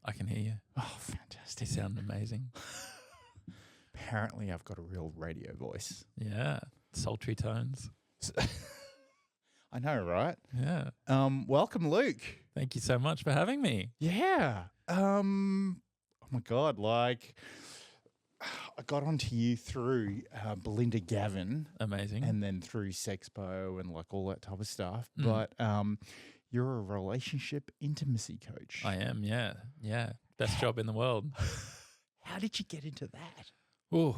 I can hear you. Oh, You fantastic. sound amazing. Apparently, I've got a real radio voice. Yeah. Sultry tones. I know, right? Yeah. Welcome, Luke. Thank you so much for having me. Yeah. Oh my God. Like, I got onto you through Belinda Gavin Amazing. and then through Sexpo and like all that type of stuff. Mm. But you're a relationship intimacy coach. I am, yeah. Yeah. Best job in the world. How did you get into that? Oh,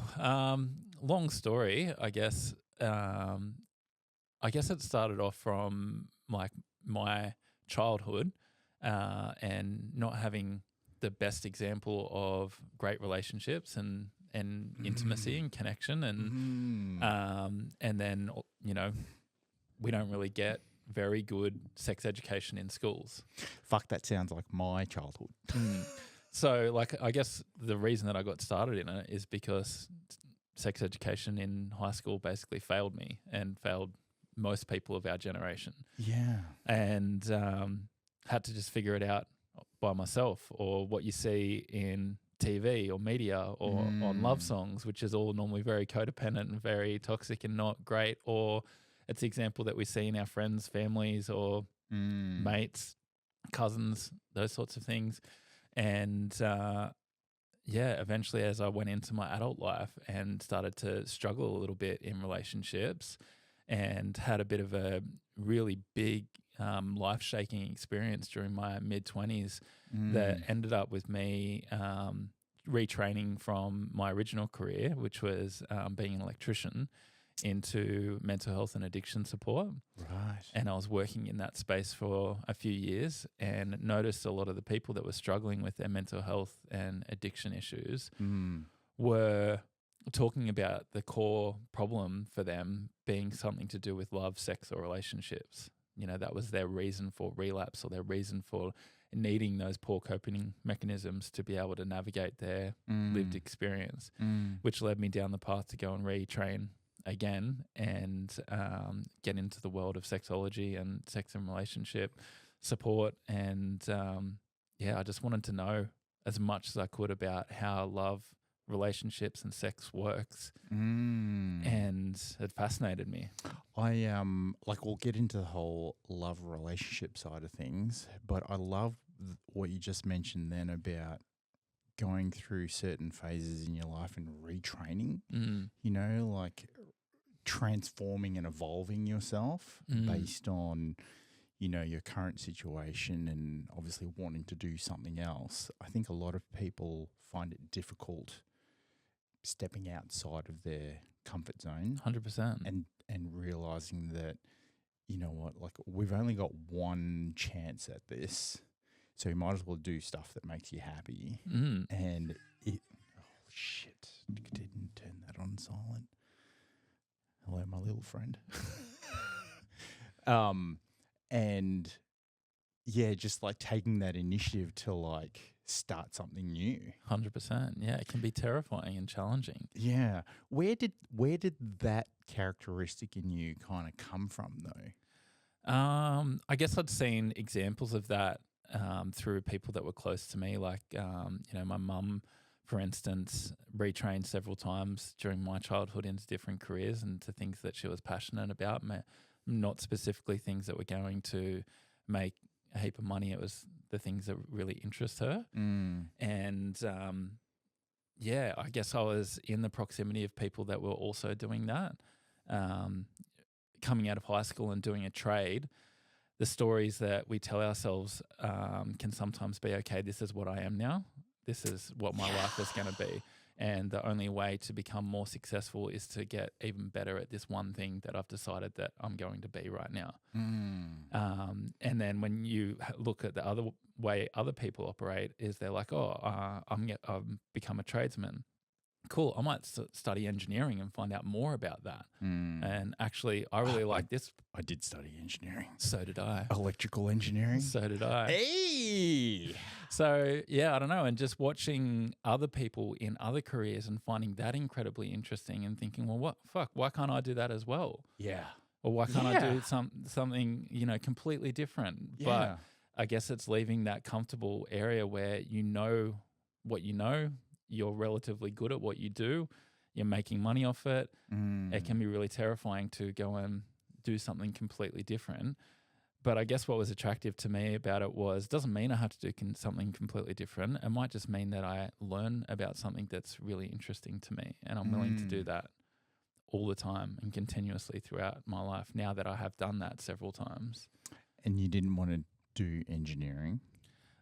long story, I guess. I guess it started off from like my childhood and not having the best example of great relationships and intimacy and connection and then, you know, we don't really get very good sex education in schools. Fuck, that sounds like my childhood. So, like, I guess the reason that I got started in it is because sex education in high school basically failed me and failed most people of our generation. Yeah. And had to just figure it out by myself, or what you see in TV or media or on love songs, which is all normally very codependent and very toxic and not great, or it's the example that we see in our friends, families, or mates, cousins, those sorts of things. And eventually as I went into my adult life and started to struggle a little bit in relationships and had a bit of a really big life-shaking experience during my mid-20s that ended up with me retraining from my original career, which was being an electrician, into mental health and addiction support. Right. And I was working in that space for a few years and noticed a lot of the people that were struggling with their mental health and addiction issues were talking about the core problem for them being something to do with love, sex, or relationships. You know, that was their reason for relapse or their reason for needing those poor coping mechanisms to be able to navigate their lived experience, which led me down the path to go and retrain again and get into the world of sexology and sex and relationship support. And I just wanted to know as much as I could about how love, relationships and sex works. And it fascinated me. We'll get into the whole love relationship side of things, but I love what you just mentioned then about going through certain phases in your life and retraining, you know, like transforming and evolving yourself based on, you know, your current situation and obviously wanting to do something else. I think a lot of people find it difficult stepping outside of their comfort zone. 100%. And realizing that, you know what, like we've only got one chance at this, so you might as well do stuff that makes you happy. And it, oh shit, didn't turn that on silent. Hello, my little friend. And yeah, just like taking that initiative to like start something new. 100%. Yeah, it can be terrifying and challenging. Yeah. Where did that characteristic in you kind of come from though? I guess I'd seen examples of that through people that were close to me, like, you know, my mum, for instance, retrained several times during my childhood into different careers and to things that she was passionate about, not specifically things that were going to make a heap of money. It was the things that really interest her. And I guess I was in the proximity of people that were also doing that. Coming out of high school and doing a trade, the stories that we tell ourselves can sometimes be, okay, this is what I am now. This is what my life is going to be. And the only way to become more successful is to get even better at this one thing that I've decided that I'm going to be right now. And then when you look at the other way other people operate is they're like, I've become a tradesman. Cool, I might study engineering and find out more about that. And actually, I really like this. I did study engineering. So did I. Electrical engineering. So did I. Hey! So, yeah, I don't know. And just watching other people in other careers and finding that incredibly interesting and thinking, well, why can't I do that as well? Yeah. Or why can't I do something, you know, completely different? Yeah. I guess it's leaving that comfortable area where you know what you know, you're relatively good at what you do, you're making money off it. It can be really terrifying to go and do something completely different. But I guess what was attractive to me about it was, doesn't mean I have to do something completely different. It might just mean that I learn about something that's really interesting to me, and I'm willing to do that all the time and continuously throughout my life, now that I have done that several times. And you didn't want to do engineering?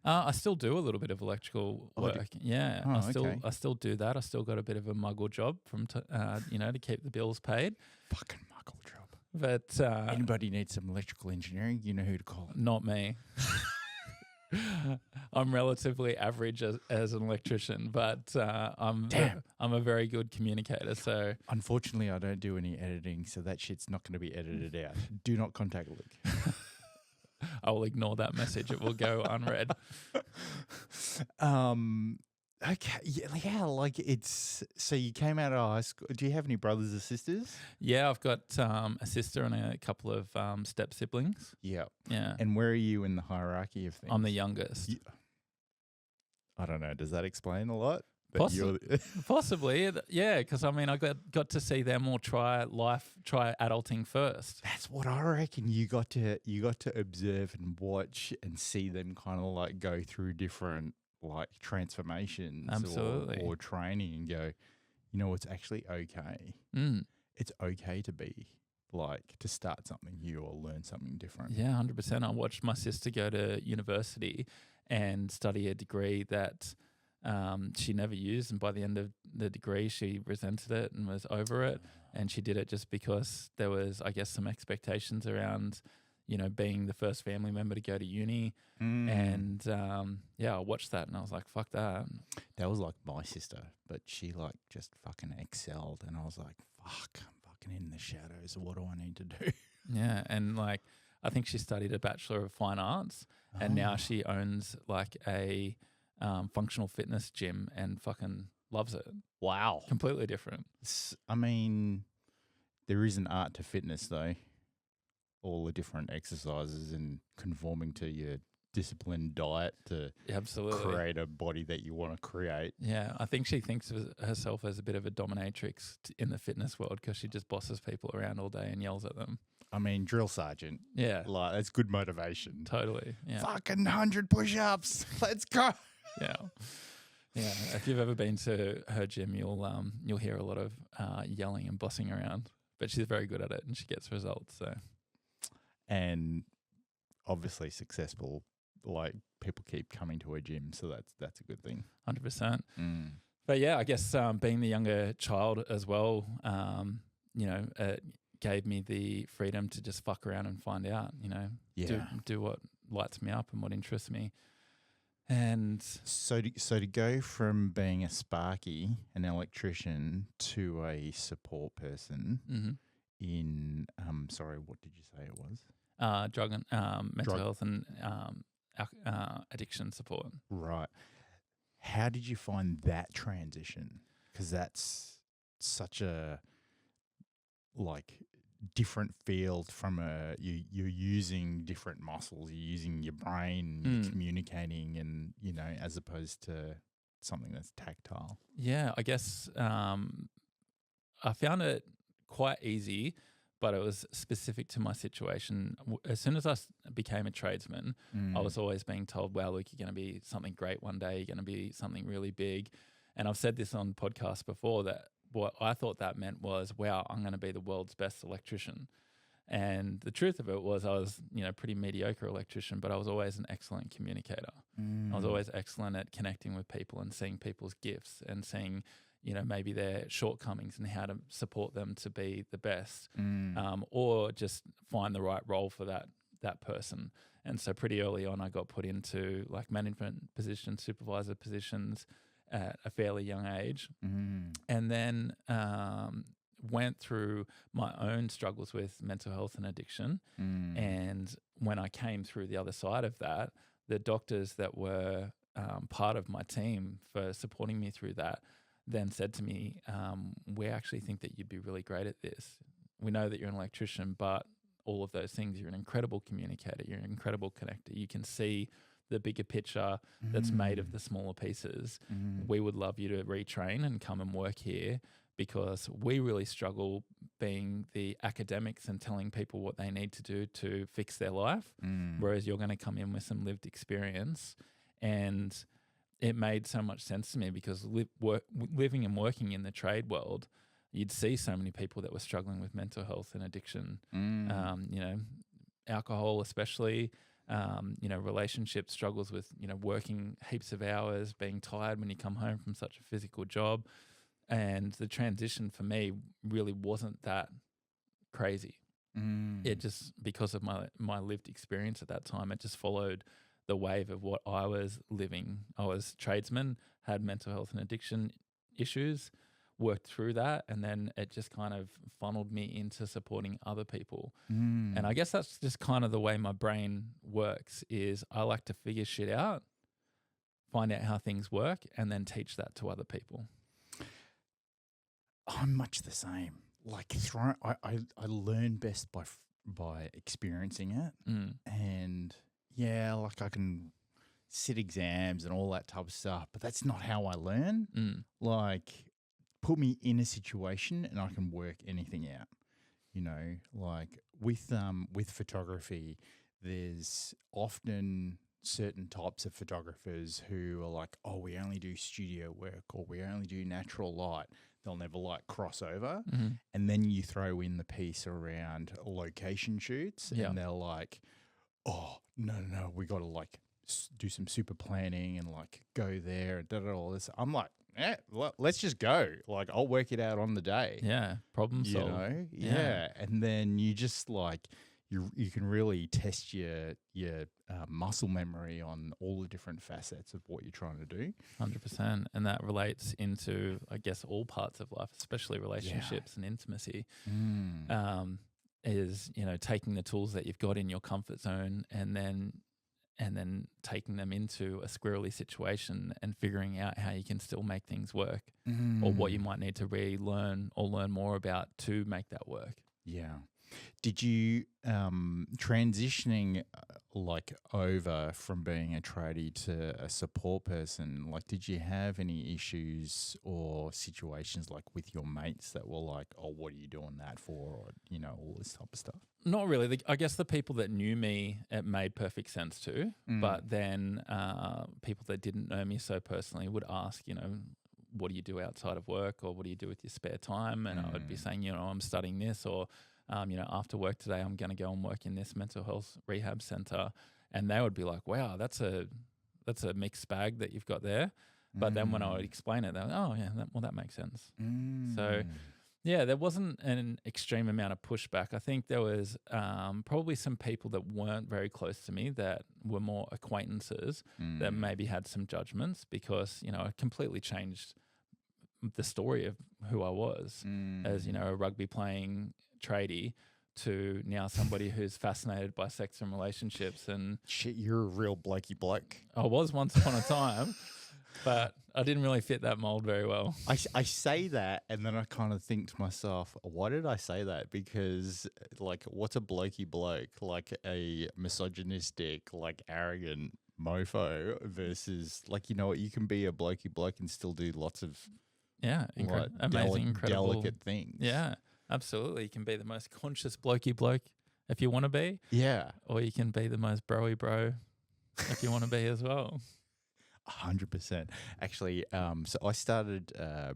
I still do a little bit of electrical work. Yeah, okay. I still do that. I still got a bit of a muggle job from to keep the bills paid. Fucking muggle job. But anybody needs some electrical engineering, you know who to call. Not me. I'm relatively average as an electrician, but I'm a very good communicator. So unfortunately, I don't do any editing, so that shit's not going to be edited out. Do not contact Luke. I will ignore that message. It will go unread. Okay, yeah, like it's, so you came out of high school. Do you have any brothers or sisters? Yeah, I've got a sister and a couple of step siblings. Yeah. Yeah. And where are you in the hierarchy of things? I'm the youngest. I don't know. Does that explain a lot? Possibly, yeah, because I mean, I got to see them all try adulting first. That's what I reckon. You got to observe and watch and see them kind of like go through different like transformations, absolutely, or training, and go, you know, it's actually okay. It's okay to be like, to start something new or learn something different. Yeah, 100%. I watched my sister go to university and study a degree that she never used, and by the end of the degree she resented it and was over it, and she did it just because there was, I guess, some expectations around, you know, being the first family member to go to uni. And I watched that and I was like, fuck that. That was like my sister, but she like just fucking excelled, and I was like, fuck, I'm fucking in the shadows. What do I need to do? Yeah, and like I think she studied a Bachelor of Fine Arts, and now she owns like a functional fitness gym and fucking loves it. Wow. Completely different. I mean, there is an art to fitness though. All the different exercises and conforming to your disciplined diet to create a body that you want to create. Yeah, I think she thinks of herself as a bit of a dominatrix in the fitness world, because she just bosses people around all day and yells at them. I mean, drill sergeant. Yeah. Like, that's good motivation. Totally. Yeah. Fucking 100 push-ups. Let's go. Yeah. Yeah. If you've ever been to her gym, you'll hear a lot of yelling and bossing around. But she's very good at it and she gets results. So, and obviously successful. Like, people keep coming to her gym, so that's a good thing. 100%. But yeah, I guess being the younger child as well, gave me the freedom to just fuck around and find out, do what lights me up and what interests me. And so to go from being a Sparky, an electrician, to a support person in, sorry, what did you say it was? Drug and mental health and addiction support. Right. How did you find that transition? Because that's such a different field from you're using different muscles, you're using your brain, you're communicating, and as opposed to something that's tactile. Yeah, I guess I found it quite easy, but it was specific to my situation. As soon as I became a tradesman, I was always being told, wow, Luke, you're going to be something great one day, you're going to be something really big. And I've said this on podcasts before, that what I thought that meant was, wow, I'm going to be the world's best electrician. And the truth of it was, I was, pretty mediocre electrician, but I was always an excellent communicator. I was always excellent at connecting with people and seeing people's gifts and seeing, maybe their shortcomings and how to support them to be the best, or just find the right role for that person. And so pretty early on, I got put into like management positions, supervisor positions at a fairly young age, and then went through my own struggles with mental health and addiction. And when I came through the other side of that, the doctors that were part of my team for supporting me through that then said to me, we actually think that you'd be really great at this. We know that you're an electrician, but all of those things. You're an incredible communicator. You're an incredible connector. You can see the bigger picture that's made of the smaller pieces. We would love you to retrain and come and work here, because we really struggle being the academics and telling people what they need to do to fix their life, whereas you're going to come in with some lived experience. And it made so much sense to me, because living and working in the trade world, you'd see so many people that were struggling with mental health and addiction, you know, alcohol especially, you know, relationship struggles with, you know, working heaps of hours, being tired when you come home from such a physical job. And the transition for me really wasn't that crazy. It just, because of my lived experience at that time, it just followed the wave of what I was living. I was tradesman, had mental health and addiction issues, worked through that, and then it just kind of funneled me into supporting other people. And I guess that's just kind of the way my brain works, is I like to figure shit out, find out how things work, and then teach that to other people. I'm much the same. Like I learn best by experiencing it, and yeah, like I can sit exams and all that type of stuff, but that's not how I learn. Like, put me in a situation and I can work anything out. You know, like with photography, there's often certain types of photographers who are like, oh, we only do studio work, or we only do natural light. They'll never like cross over. And then you throw in the piece around location shoots, and they're like, oh, no, we got to like do some super planning and like go there and all this. I'm like, let's just go. Like, I'll work it out on the day. Yeah, problem solved. You know, yeah. And then you just like you can really test your muscle memory on all the different facets of what you're trying to do. 100%, and that relates into, I guess, all parts of life, especially relationships and intimacy. Is, you know, taking the tools that you've got in your comfort zone and then taking them into a squirrely situation and figuring out how you can still make things work, or what you might need to relearn or learn more about to make that work. Yeah. Did you transitioning like over from being a tradie to a support person, like did you have any issues or situations like with your mates that were like, oh, what are you doing that for, or, you know, all this type of stuff? Not really. I guess the people that knew me, it made perfect sense to, but then people that didn't know me so personally would ask, you know, what do you do outside of work, or what do you do with your spare time? And I would be saying, you know, I'm studying this, or you know, after work today, I'm going to go and work in this mental health rehab center. And they would be like, wow, that's a mixed bag that you've got there. But then when I would explain it, they're like, oh, yeah, that makes sense. So, yeah, there wasn't an extreme amount of pushback. I think there was probably some people that weren't very close to me that were more acquaintances that maybe had some judgments, because, you know, it completely changed the story of who I was as, you know, a rugby playing tradie to now somebody who's fascinated by sex and relationships. And shit, you're a real blokey bloke. I was once upon a time, but I didn't really fit that mold very well. I say that, and then I kind of think to myself, why did I say that? Because, like, what's a blokey bloke? Like a misogynistic, like arrogant mofo versus, like, you know what, you can be a blokey bloke and still do lots of amazing, incredible, delicate things. Yeah, absolutely. You can be the most conscious blokey bloke if you want to be. Yeah. Or you can be the most broy bro if you want to be as well. 100%. Actually, so I started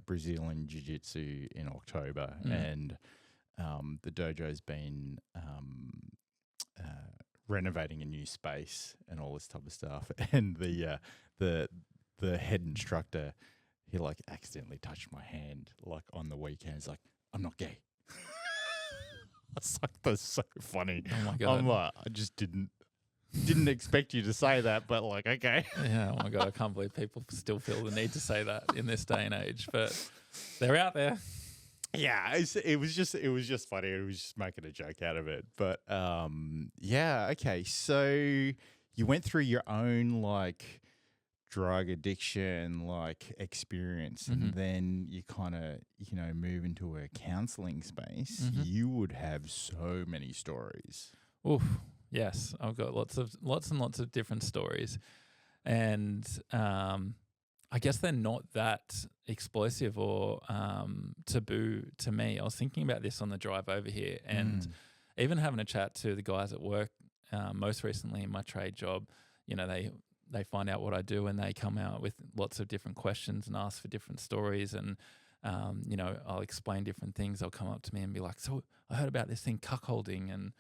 Brazilian Jiu-Jitsu in October, and the dojo's been renovating a new space and all this type of stuff. And the head instructor, he like accidentally touched my hand like on the weekends. Like, I'm not gay. It's like, that's so funny. Oh my God. I'm like, I just didn't expect you to say that, but like, okay. Yeah, oh my God, I can't believe people still feel the need to say that in this day and age, but they're out there. Yeah, it was just funny. It was just making a joke out of it. But yeah, okay. So you went through your own like drug addiction experience, and then you kind of move into a counseling space, you would have so many stories. Oof, yes, I've got lots and lots of different stories, and I guess they're not that explosive or taboo to me. I was thinking about this on the drive over here, and even having a chat to the guys at work, most recently in my trade job, they find out what I do, and they come out with lots of different questions and ask for different stories, and I'll explain different things. They'll come up to me and be like, "So I heard about this thing, cuckolding, and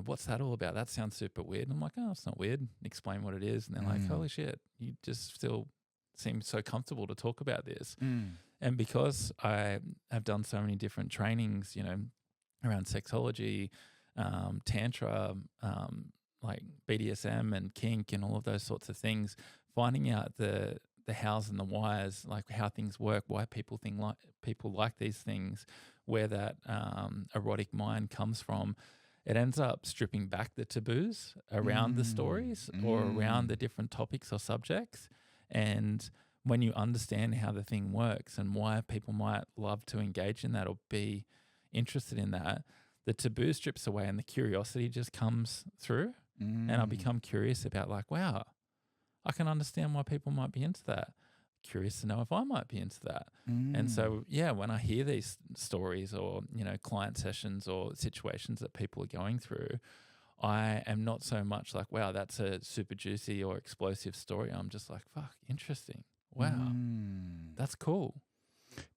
what's that all about? That sounds super weird." And I'm like, "Oh, it's not weird." Explain what it is, and they're like, "Holy shit, you just still seem so comfortable to talk about this." And because I have done so many different trainings, around sexology, tantra, like BDSM and kink and all of those sorts of things, finding out the hows and the whys, like how things work, why people like these things, where that erotic mind comes from, it ends up stripping back the taboos around the stories or around the different topics or subjects. And when you understand how the thing works and why people might love to engage in that or be interested in that, the taboo strips away and the curiosity just comes through. And I become curious about wow, I can understand why people might be into that. Curious to know if I might be into that. And so, when I hear these stories or, client sessions or situations that people are going through, I am not so much like, wow, that's a super juicy or explosive story. I'm just like, fuck, interesting. Wow, that's cool.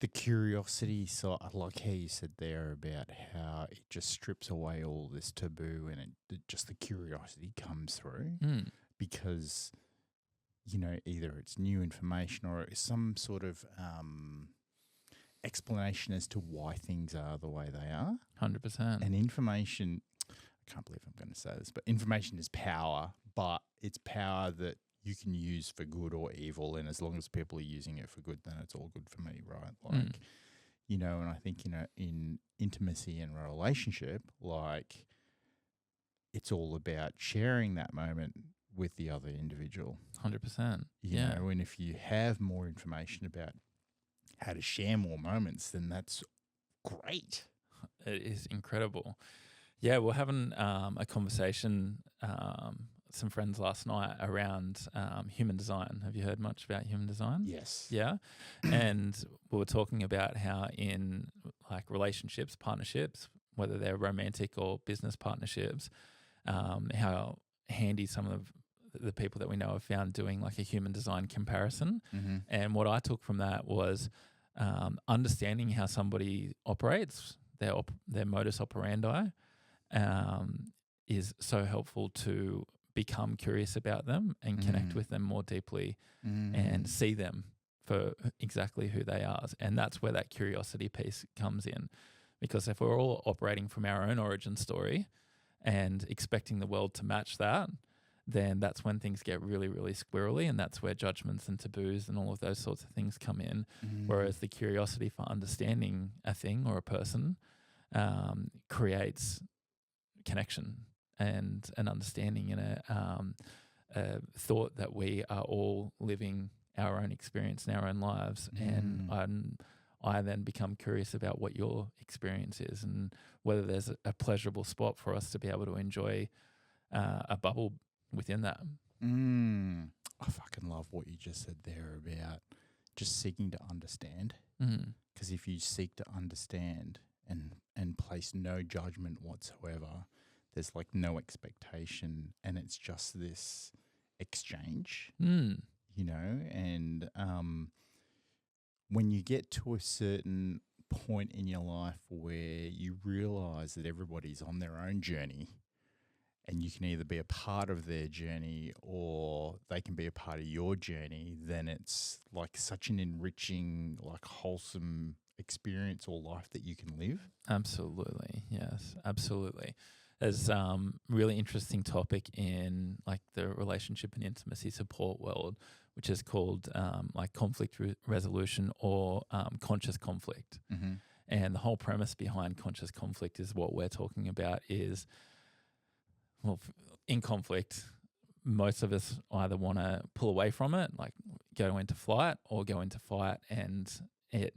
The curiosity, so I like how you said there about how it just strips away all this taboo and just the curiosity comes through because, either it's new information or it's some sort of explanation as to why things are the way they are. 100%. And information, I can't believe I'm going to say this, but information is power, but it's power that you can use for good or evil, and as long as people are using it for good, then it's all good for me, right? And I think, in intimacy and relationship, it's all about sharing that moment with the other individual. 100%. You know, and if you have more information about how to share more moments, then that's great. It is incredible. Yeah, we're having a conversation, some friends last night around human design. Have you heard much about human design? Yes. Yeah. And we were talking about how in relationships, partnerships, whether they're romantic or business partnerships, how handy some of the people that we know have found doing a human design comparison. And what I took from that was understanding how somebody operates, their modus operandi, is so helpful to become curious about them and connect with them more deeply and see them for exactly who they are. And that's where that curiosity piece comes in. Because if we're all operating from our own origin story and expecting the world to match that, then that's when things get really, really squirrely, and that's where judgments and taboos and all of those sorts of things come in. Whereas the curiosity for understanding a thing or a person creates connection and an understanding and a thought that we are all living our own experience in our own lives. And I then become curious about what your experience is and whether there's a pleasurable spot for us to be able to enjoy a bubble within that. I fucking love what you just said there about just seeking to understand. Because if you seek to understand and place no judgment whatsoever, there's no expectation, and it's just this exchange, and when you get to a certain point in your life where you realize that everybody's on their own journey, and you can either be a part of their journey or they can be a part of your journey, then it's such an enriching, wholesome experience or life that you can live. Absolutely. Yes, absolutely. There's really interesting topic in the relationship and intimacy support world, which is called conflict resolution or conscious conflict. And the whole premise behind conscious conflict is what we're talking about is, well, in conflict, most of us either want to pull away from it, like go into flight, or go into fight, and it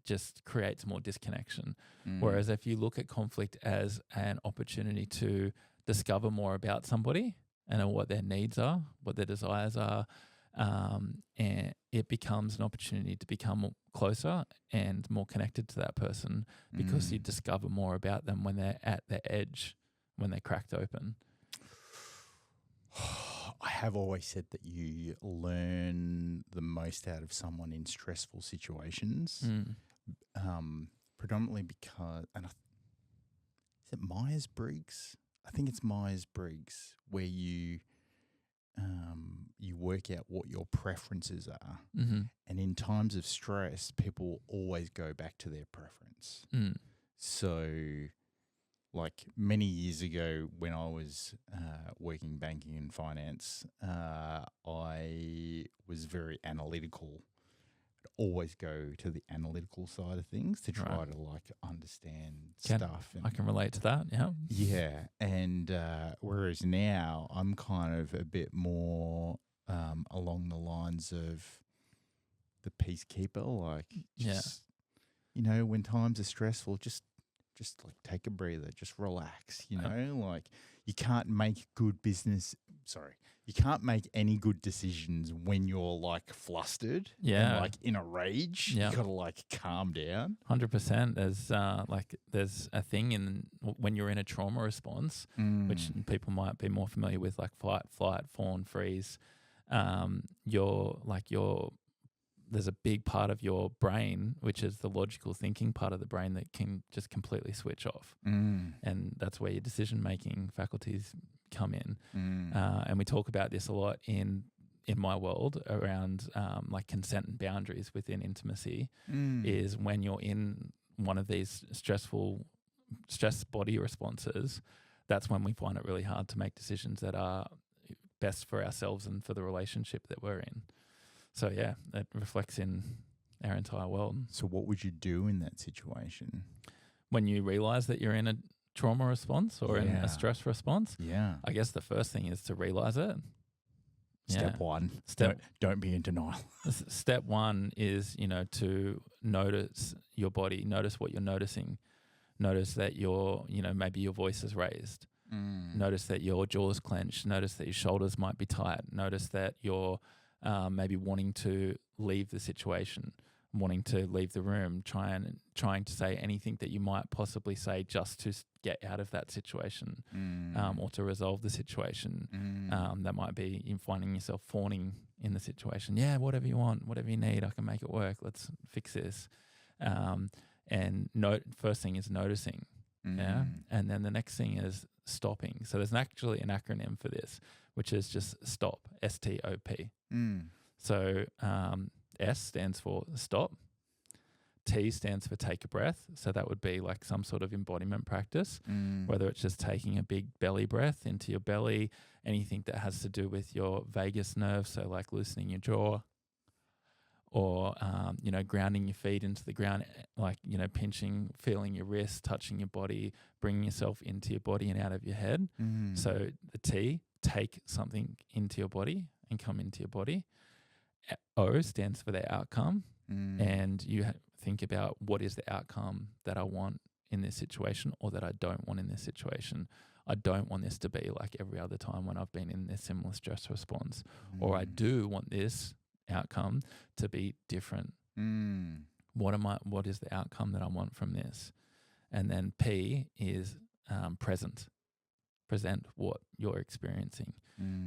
just creates more disconnection. Whereas if you look at conflict as an opportunity to discover more about somebody and what their needs are, what their desires are, and it becomes an opportunity to become closer and more connected to that person, because you discover more about them when they're at their edge, when they're cracked open. I have always said that you learn the most out of someone in stressful situations, predominantly because, is it Myers-Briggs? I think it's Myers-Briggs, where you work out what your preferences are. And in times of stress, people always go back to their preference. So, like many years ago when I was working banking and finance, I was very analytical. I'd always go to the analytical side of things to try to like understand stuff. I can relate to that, yeah. Yeah, and whereas now I'm kind of a bit more along the lines of the peacekeeper, like just, you know, when times are stressful, just like take a breather, just relax, you know, like you can't make you can't make any good decisions when you're like flustered and like in a rage. You got to like calm down. 100%. There's a thing when you're in a trauma response, which people might be more familiar with, like fight, flight, fawn, freeze. There's a big part of your brain, which is the logical thinking part of the brain, that can just completely switch off. And that's where your decision-making faculties come in. And we talk about this a lot in my world around like consent and boundaries within intimacy, is when you're in one of these stress body responses, that's when we find it really hard to make decisions that are best for ourselves and for the relationship that we're in. So, yeah, it reflects in our entire world. So what would you do in that situation? When you realize that you're in a trauma response or in a stress response, I guess the first thing is to realize it. Step one, don't be in denial. Step one is, to notice your body, notice what you're noticing. Notice that maybe your voice is raised. Notice that your jaw's clenched. Notice that your shoulders might be tight. Notice that you're maybe wanting to leave the situation, wanting to leave the room, trying to say anything that you might possibly say just to get out of that situation, or to resolve the situation. That might be you finding yourself fawning in the situation. Yeah, whatever you want, whatever you need, I can make it work. Let's fix this. And first thing is noticing. Yeah, and then the next thing is stopping. So there's actually an acronym for this, which is just STOP, STOP. So S stands for stop. T stands for take a breath. So that would be like some sort of embodiment practice, whether it's just taking a big belly breath into your belly, anything that has to do with your vagus nerve, so like loosening your jaw, or, grounding your feet into the ground, like, pinching, feeling your wrist, touching your body, bringing yourself into your body and out of your head. So the T, take something into your body and come into your body. O stands for the outcome. And you think about, what is the outcome that I want in this situation, or that I don't want in this situation. I don't want this to be like every other time when I've been in this similar stress response, or I do want this outcome to be different. What is the outcome that I want from this? And then P is present what you're experiencing.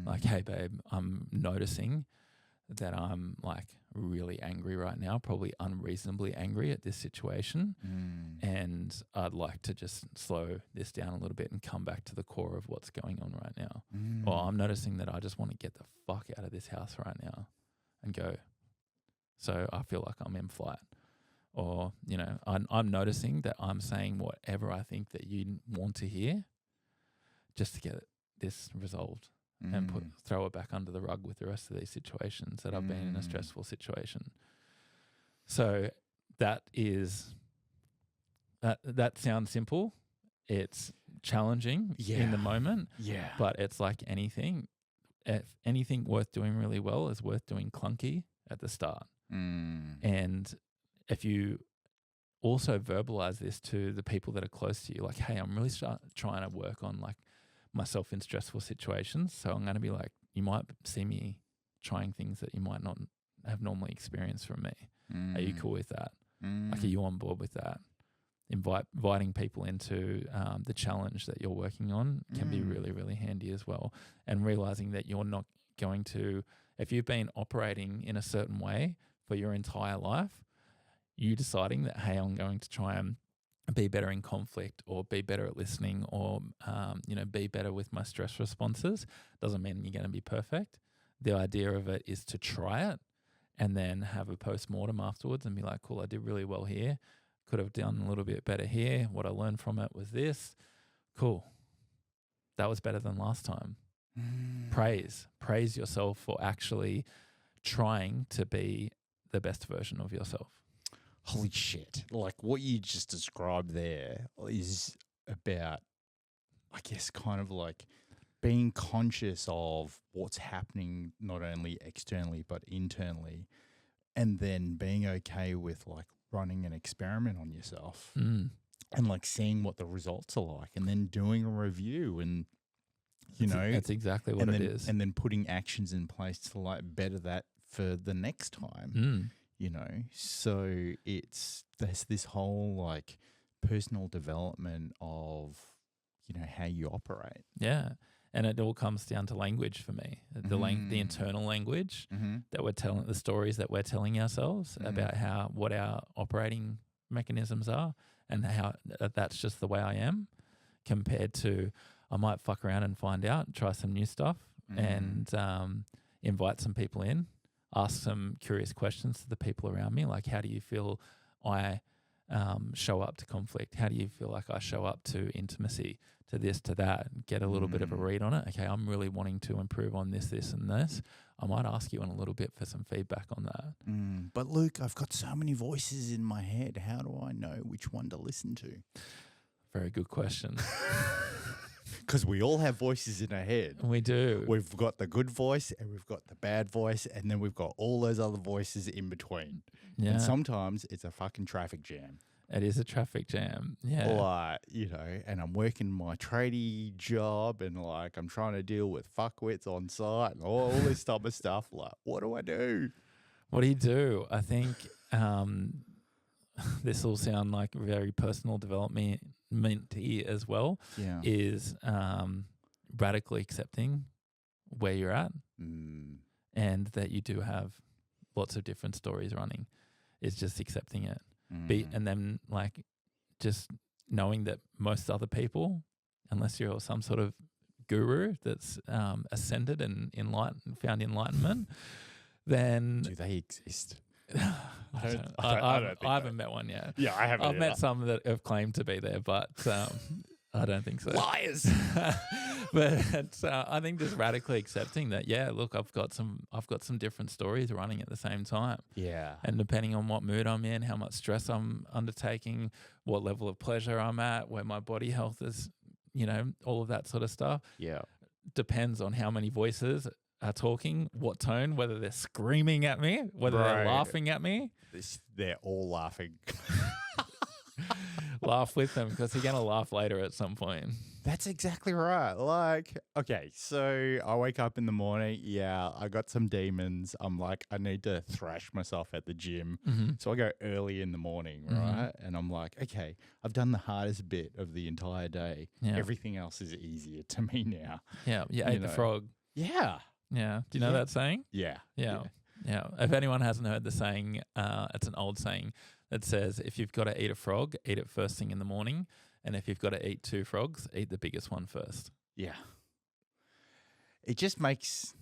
Like, hey babe, I'm noticing that I'm like really angry right now, probably unreasonably angry at this situation, and I'd like to just slow this down a little bit and come back to the core of what's going on right now. Or I'm noticing that I just want to get the fuck out of this house right now and go. So I feel like I'm in flight. Or, I'm noticing that I'm saying whatever I think that you want to hear just to get this resolved and throw it back under the rug with the rest of these situations that I've been in a stressful situation. So that sounds simple. It's challenging in the moment. Yeah. But it's like anything. if anything worth doing really well is worth doing clunky at the start. And if you also verbalize this to the people that are close to you, like, hey, I'm really trying to work on like myself in stressful situations. So I'm going to be like, you might see me trying things that you might not have normally experienced from me. Are you cool with that? Like, are you on board with that? Inviting people into the challenge that you're working on can be really, really handy as well. And realizing that you're not going to, if you've been operating in a certain way for your entire life, you deciding that, hey, I'm going to try and be better in conflict or be better at listening or, be better with my stress responses doesn't mean you're going to be perfect. The idea of it is to try it and then have a post-mortem afterwards and be like, cool, I did really well here. Could have done a little bit better here. What I learned from it was this. Cool. That was better than last time. Praise yourself for actually trying to be the best version of yourself. Holy shit. Like what you just described there is about, I guess, kind of like being conscious of what's happening not only externally but internally, and then being okay with like running an experiment on yourself and like seeing what the results are like and then doing a review and, that's exactly what it is. And then putting actions in place to like better that for the next time. So there's this whole like personal development of, how you operate. Yeah. And it all comes down to language for me, the internal language that we're telling, the stories that we're telling ourselves about what our operating mechanisms are and how that's just the way I am, compared to I might fuck around and find out, try some new stuff and invite some people in. Ask some curious questions to the people around me, like how do you feel I show up to conflict? How do you feel like I show up to intimacy, to this, to that? And get a little bit of a read on it. Okay, I'm really wanting to improve on this, this, and this. I might ask you in a little bit for some feedback on that. But Luke, I've got so many voices in my head. How do I know which one to listen to? Very good question. Because we all have voices in our head. We do. We've got the good voice and we've got the bad voice and then we've got all those other voices in between. Yeah. And sometimes it's a fucking traffic jam. It is a traffic jam. Yeah. Like, and I'm working my tradie job and like I'm trying to deal with fuckwits on site and all this type of stuff. Like, what do I do? What do you do? I think this will sound like very personal development as well, is radically accepting where you're at and that you do have lots of different stories running. Is just accepting it. And then like just knowing that most other people, unless you're some sort of guru that's ascended and found enlightenment, then do they exist? I haven't met one yet. Yeah, I haven't. I've met some that have claimed to be there, but I don't think so. Liars. But I think just radically accepting that, look, I've got some different stories running at the same time. Yeah. And depending on what mood I'm in, how much stress I'm undertaking, what level of pleasure I'm at, where my body health is, all of that sort of stuff. Yeah. Depends on how many voices are talking, what tone, whether they're screaming at me, whether they're laughing at me. They're all laughing. Laugh with them because you're going to laugh later at some point. That's exactly right. Like, okay, so I wake up in the morning. Yeah, I got some demons. I'm like, I need to thrash myself at the gym. So I go early in the morning, right? And I'm like, okay, I've done the hardest bit of the entire day. Yeah. Everything else is easier to me now. Yeah, you ate the frog. Yeah. Yeah. Do you know that saying? Yeah. Yeah. If anyone hasn't heard the saying, it's an old saying that says, if you've got to eat a frog, eat it first thing in the morning. And if you've got to eat 2 frogs, eat the biggest one first. Yeah. It just makes,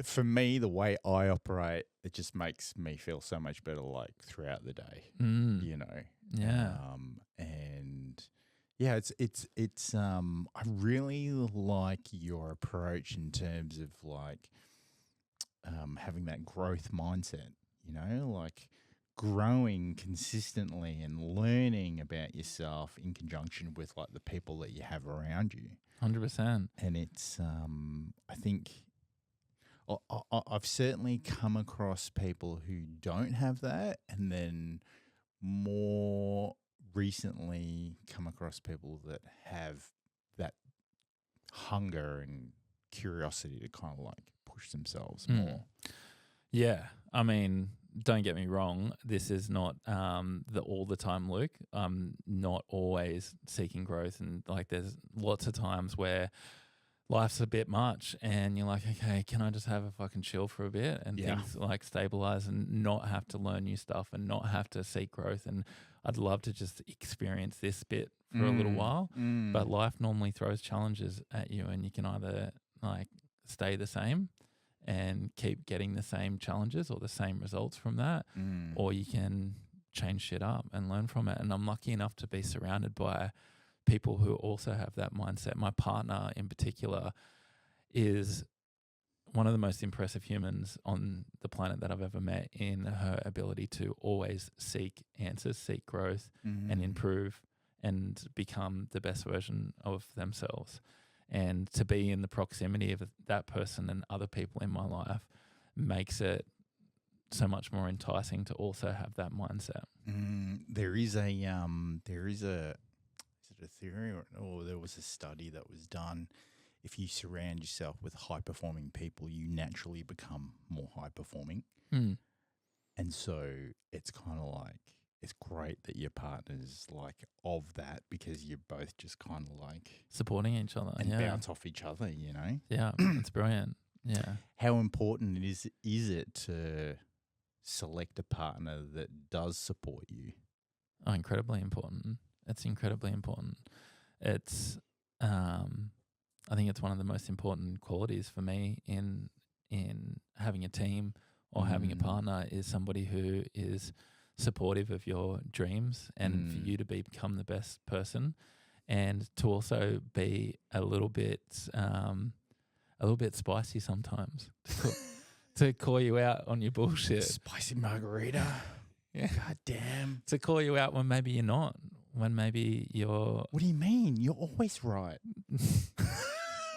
for me, the way I operate, it just makes me feel so much better like throughout the day, Yeah. And yeah, it's I really like your approach in terms of like having that growth mindset, like growing consistently and learning about yourself in conjunction with like the people that you have around you. 100%. And it's I think I've certainly come across people who don't have that, and then more recently come across people that have that hunger and curiosity to kind of like push themselves more. Yeah. I mean, don't get me wrong. This is not the all the time Luke. I'm not always seeking growth. And like there's lots of times where life's a bit much and you're like, okay, can I just have a fucking chill for a bit and things like stabilize and not have to learn new stuff and not have to seek growth. And I'd love to just experience this bit for a little while. But life normally throws challenges at you and you can either like stay the same and keep getting the same challenges or the same results from that, or you can change shit up and learn from it. And I'm lucky enough to be surrounded by people who also have that mindset. My partner in particular is one of the most impressive humans on the planet that I've ever met in her ability to always seek answers, seek growth and improve and become the best version of themselves. And to be in the proximity of that person and other people in my life makes it so much more enticing to also have that mindset. There is a is it a theory or there was a study that was done. If you surround yourself with high performing people, you naturally become more high performing. And so it's kind of like, it's great that your partner's like of that because you're both just kind of like supporting each other and bounce off each other, you know? Yeah, it's brilliant. Yeah. How important is it to select a partner that does support you? Oh, incredibly important. It's incredibly important. It's, I think it's one of the most important qualities for me in having a team or having a partner is somebody who is supportive of your dreams and for you to become the best person and to also be a little bit spicy sometimes to call you out on your bullshit. Spicy margarita. Yeah. God damn. To call you out when maybe you're not, when maybe you're... What do you mean? You're always right.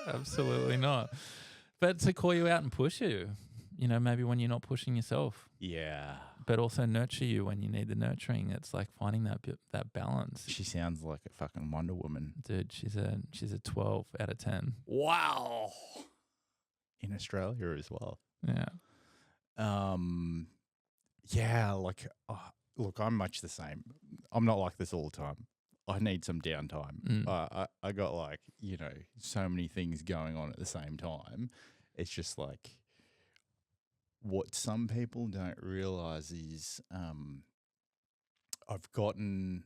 Absolutely not. But to call you out and push you, you know, maybe when you're not pushing yourself. Yeah. But also nurture you when you need the nurturing. It's like finding that balance. She sounds like a fucking Wonder Woman. Dude, she's a 12 out of 10. Wow. In Australia as well. Yeah. Yeah, like, look, I'm much the same. I'm not like this all the time. I need some downtime. I got like, you know, so many things going on at the same time. It's just like, what some people don't realize is I've gotten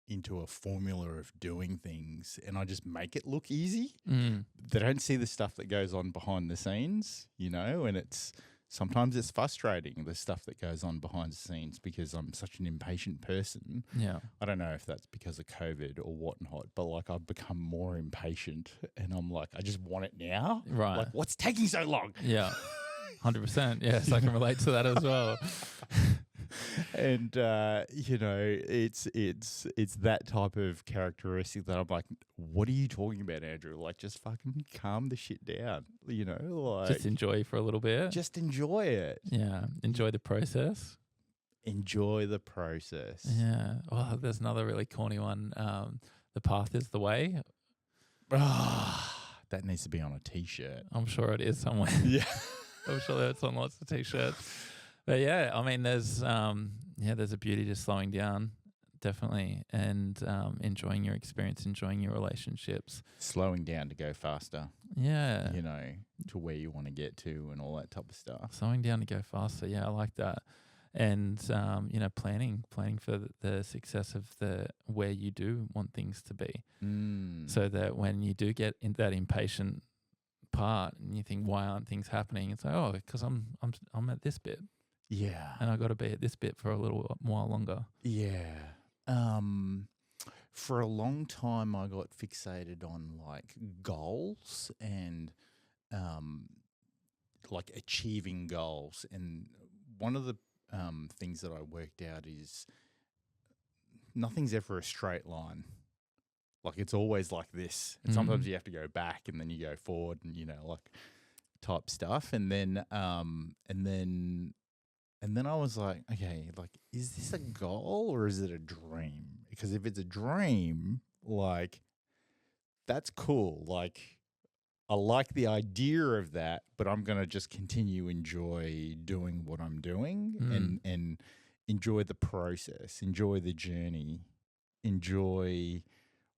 into a formula of doing things and I just make it look easy. They don't see the stuff that goes on behind the scenes, you know, and sometimes it's frustrating, the stuff that goes on behind the scenes because I'm such an impatient person. Yeah. I don't know if that's because of COVID or whatnot, but like I've become more impatient and I'm like, I just want it now. Right. Like, what's taking so long? Yeah. 100%. Yes, I can relate to that as well. And you know, it's that type of characteristic that I'm like, what are you talking about, Andrew? Like, just fucking calm the shit down, you know, like just enjoy for a little bit. Just enjoy it. Yeah, enjoy the process. Enjoy the process. Yeah. Oh, there's another really corny one. The path is the way. That needs to be on a t-shirt. I'm sure it is somewhere. Yeah. I'm sure that's on lots of t-shirts. But yeah, I mean, there's a beauty to slowing down, definitely, and enjoying your experience, enjoying your relationships. Slowing down to go faster. Yeah. You know, to where you want to get to and all that type of stuff. Slowing down to go faster. Yeah, I like that. And, you know, planning for the success of where you do want things to be. So that when you do get in that impatient part and you think, why aren't things happening? It's like, oh, because I'm at this bit. Yeah. And I got to be at this bit for a little while longer. Yeah. For a long time, I got fixated on like goals and like achieving goals. And one of the things that I worked out is nothing's ever a straight line. Like, it's always like this. And sometimes you have to go back and then you go forward and, you know, like type stuff. And then I was like, okay, like, is this a goal or is it a dream? Because if it's a dream, like, that's cool. Like, I like the idea of that, but I'm going to just continue enjoy doing what I'm doing and enjoy the process, enjoy the journey, enjoy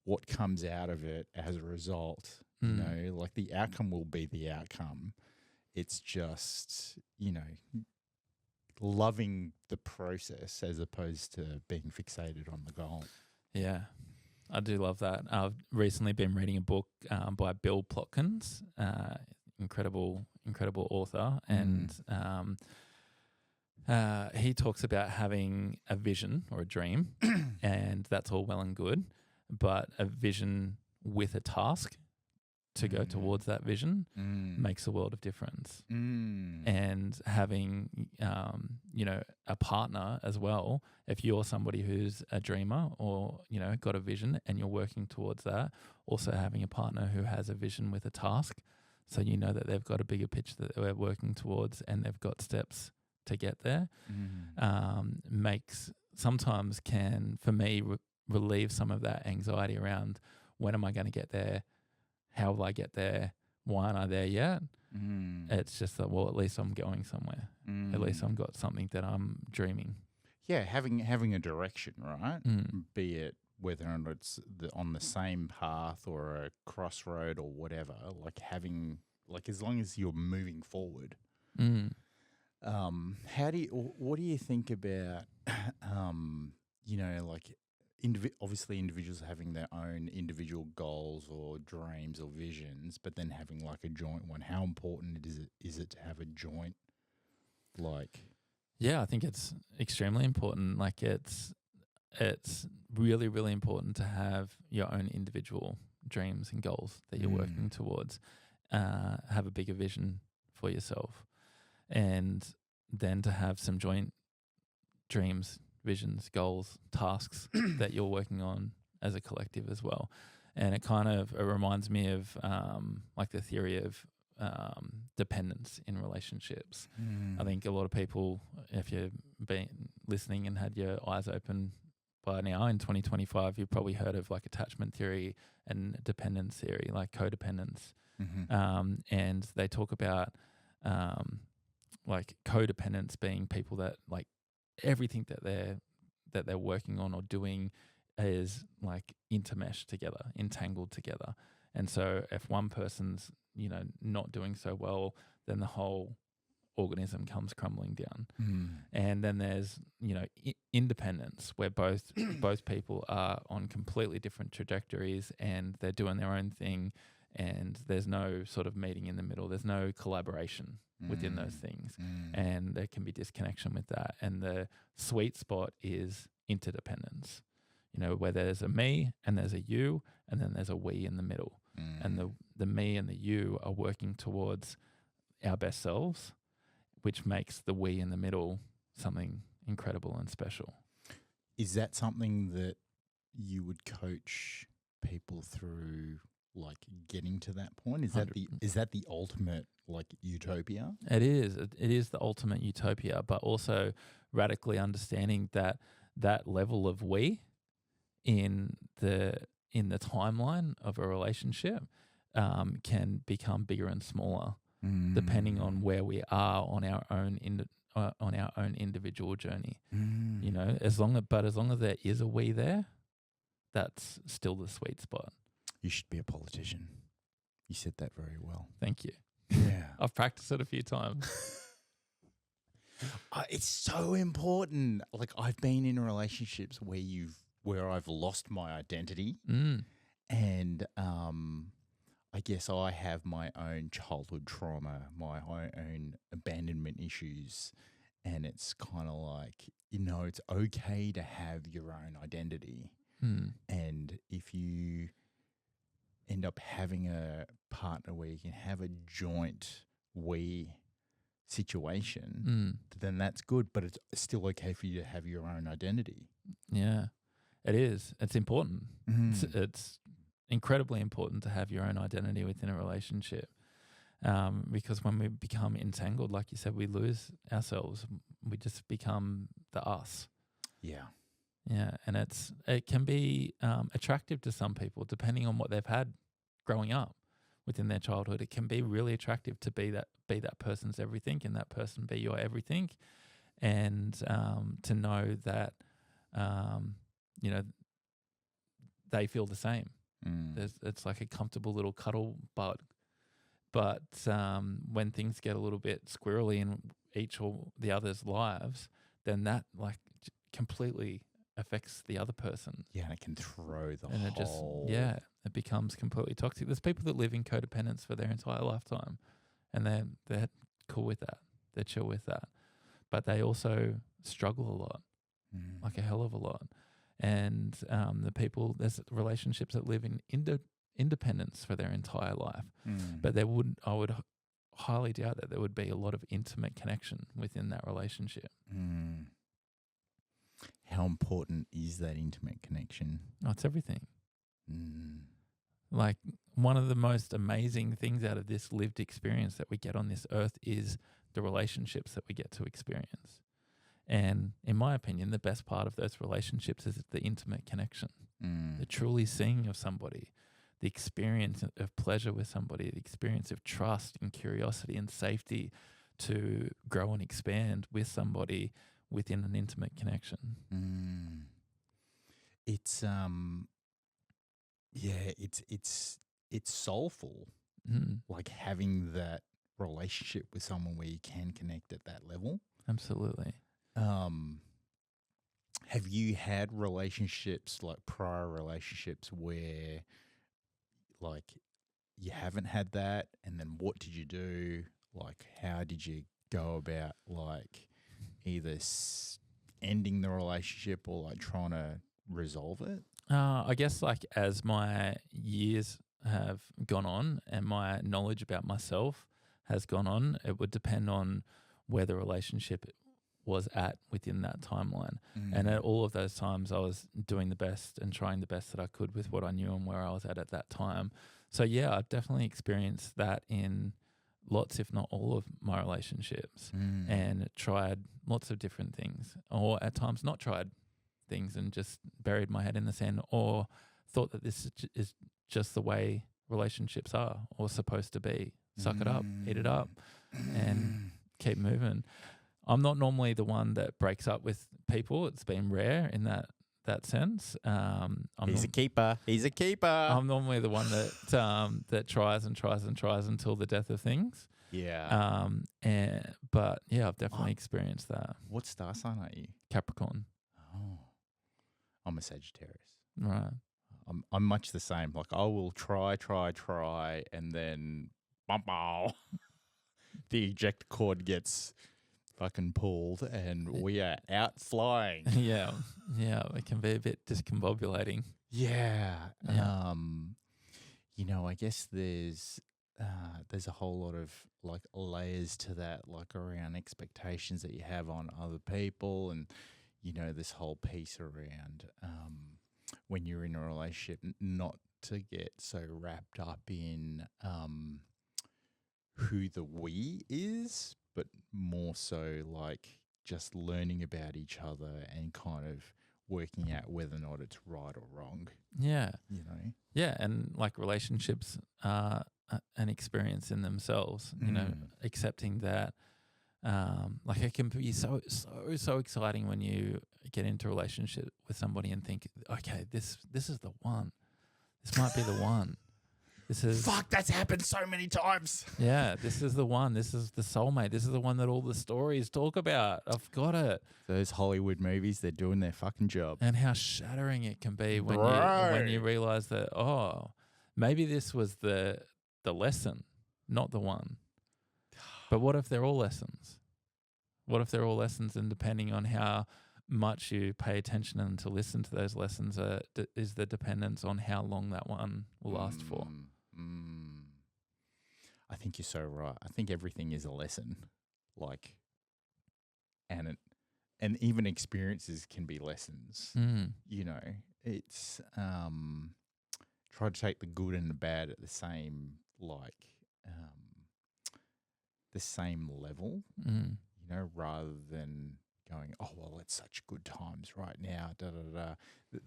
what comes out of it as a result. You know, like the outcome will be the outcome. It's just, you know, loving the process as opposed to being fixated on the goal. Yeah, I do love that. I've recently been reading a book by Bill Plotkins, incredible author, and he talks about having a vision or a dream, and that's all well and good, but a vision with a task to go towards that vision makes a world of difference. And having, you know, a partner as well, if you're somebody who's a dreamer or, you know, got a vision and you're working towards that, also having a partner who has a vision with a task, so you know that they've got a bigger picture that they're working towards and they've got steps to get there, sometimes can, for me, relieve some of that anxiety around when am I going to get there? How will I get there? Why aren't I there yet? It's just that, well, at least I'm going somewhere. At least I've got something that I'm dreaming. Yeah, having a direction, right? Be it whether or not it's on the same path or a crossroad or whatever, like having, like, as long as you're moving forward. What do you think about, you know, like, obviously individuals having their own individual goals or dreams or visions, but then having like a joint one? How important is it to have a joint? Like, yeah, I think it's extremely important. Like, it's really, really important to have your own individual dreams and goals that you're working towards. Have a bigger vision for yourself, and then to have some joint dreams, visions, goals, tasks that you're working on as a collective as well. And it reminds me of like the theory of dependence in relationships. I think a lot of people, if you've been listening and had your eyes open by now in 2025, you've probably heard of like attachment theory and dependence theory, like codependence. And they talk about like codependence being people that, like, everything that they're working on or doing is like intermeshed together, entangled together. And so if one person's, you know, not doing so well, then the whole organism comes crumbling down. And then there's, you know, independence, where both people are on completely different trajectories and they're doing their own thing, and there's no sort of meeting in the middle. There's no collaboration within those things, and there can be disconnection with that. And the sweet spot is interdependence, you know, where there's a me and there's a you, and then there's a we in the middle. And the me and the you are working towards our best selves, which makes the we in the middle something incredible and special. Is that something that you would coach people through, like, getting to that point? Is that the ultimate, like, utopia? It is. It is the ultimate utopia, but also radically understanding that level of we in the timeline of a relationship can become bigger and smaller depending on where we are on our own individual journey. You know, as long as there is a we there, that's still the sweet spot. You should be a politician. You said that very well. Thank you. Yeah. I've practiced it a few times. It's so important. Like, I've been in relationships where I've lost my identity, and I guess I have my own childhood trauma, my own abandonment issues, and it's kind of like, you know, it's okay to have your own identity, and if you end up having a partner where you can have a joint we situation, then that's good, but it's still okay for you to have your own identity. Yeah, it is. It's important. It's incredibly important to have your own identity within a relationship. Because when we become entangled, like you said, we lose ourselves. We just become the us. Yeah. Yeah, and it can be attractive to some people depending on what they've had growing up within their childhood. It can be really attractive to be that person's everything, and that person be your everything, and to know that you know they feel the same. It's like a comfortable little cuddle, but when things get a little bit squirrely in each or the other's lives, then that completely affects the other person. Yeah, and it can throw the And whole... it becomes completely toxic. There's people that live in codependence for their entire lifetime, and they're cool with that. They're chill with that. But they also struggle a lot, like a hell of a lot. And there's relationships that live in independence for their entire life. But I would highly doubt that there would be a lot of intimate connection within that relationship. How important is that intimate connection? Oh, it's everything. Like, one of the most amazing things out of this lived experience that we get on this earth is the relationships that we get to experience. And in my opinion, the best part of those relationships is the intimate connection, the truly seeing of somebody, the experience of pleasure with somebody, the experience of trust and curiosity and safety to grow and expand with somebody within an intimate connection. It's it's soulful. Like having that relationship with someone where you can connect at that level. Absolutely. Have you had relationships, like prior relationships, where like you haven't had that, and then what did you do? Like, how did you go about like either ending the relationship or like trying to resolve it? I guess like as my years have gone on and my knowledge about myself has gone on, it would depend on where the relationship was at within that timeline. And at all of those times, I was doing the best and trying the best that I could with what I knew and where I was at that time. So yeah, I've definitely experienced that in lots, if not all of my relationships, and tried lots of different things, or at times not tried things and just buried my head in the sand, or thought that this is just the way relationships are or supposed to be. Suck it up, eat it up, and keep moving. I'm not normally the one that breaks up with people. It's been rare in that sense. He's a keeper. He's a keeper. I'm normally the one that tries and tries and tries until the death of things. Yeah. But yeah, I've definitely experienced that. What star sign are you? Capricorn. Oh, I'm a Sagittarius. Right. I'm much the same. Like I will try, and then the eject cord gets fucking pulled, and we are out flying. Yeah, it can be a bit discombobulating. Yeah. I guess there's a whole lot of like layers to that, like around expectations that you have on other people, and this whole piece around when you're in a relationship, not to get so wrapped up in who the we is, but more so like just learning about each other and kind of working out whether or not it's right or wrong. Yeah. Yeah, and like relationships are an experience in themselves, accepting that like it can be so exciting when you get into a relationship with somebody and think, okay, this is the one. This might be the one. This is fuck. That's happened so many times. Yeah, this is the one. This is the soulmate. This is the one that all the stories talk about. I've got it. Those Hollywood movies, they're doing their fucking job. And how shattering it can be when you realize that, oh, maybe this was the lesson, not the one. But what if they're all lessons? What if they're all lessons, and depending on how much you pay attention and to listen to those lessons is the dependence on how long that one will last for. I think you're so right. I think everything is a lesson, like, and even experiences can be lessons. It's try to take the good and the bad at the same the same level, Mm. you know, rather than going, oh, well, it's such good times right now, da da da.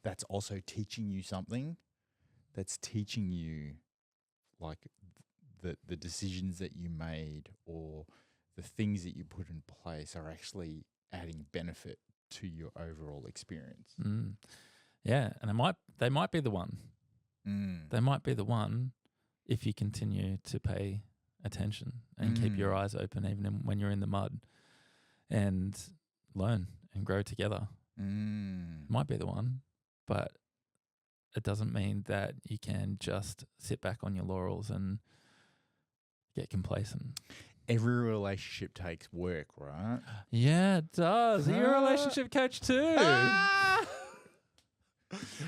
That's also teaching you something. That's teaching you, like, the decisions that you made or the things that you put in place are actually adding benefit to your overall experience. Mm. Yeah, and they might be the one. They might be the one if you continue to pay attention and keep your eyes open even when you're in the mud and learn and grow together. Might be the one, but it doesn't mean that you can just sit back on your laurels and get complacent. Every relationship takes work, right? Yeah, it does. You're a relationship coach too.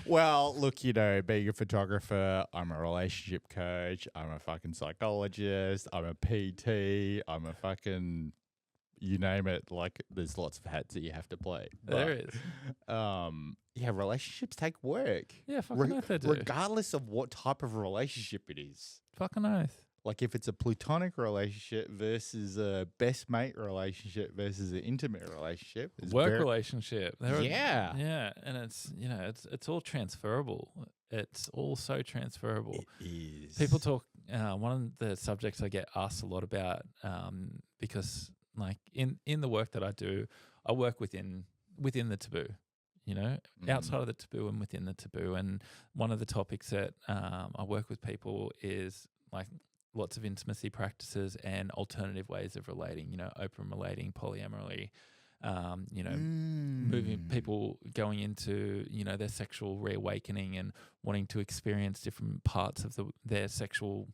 Well, look, you know, being a photographer, I'm a relationship coach, I'm a fucking psychologist, I'm a PT, I'm a fucking, you name it. Like, there's lots of hats that you have to play. There is. Yeah, relationships take work. Yeah, fucking oath they do. Regardless of what type of relationship it is. Fucking oath. Like, if it's a platonic relationship versus a best mate relationship versus an intimate relationship. Work relationship. Yeah. Yeah, and it's, you know, it's all transferable. It's all so transferable. It is. People talk, one of the subjects I get asked a lot about, because like in the work that I do, I work within the taboo, you know, outside of the taboo and within the taboo. And one of the topics that I work with people is like lots of intimacy practices and alternative ways of relating, you know, open relating, polyamory, you know, moving people going into, you know, their sexual reawakening and wanting to experience different parts of their sexual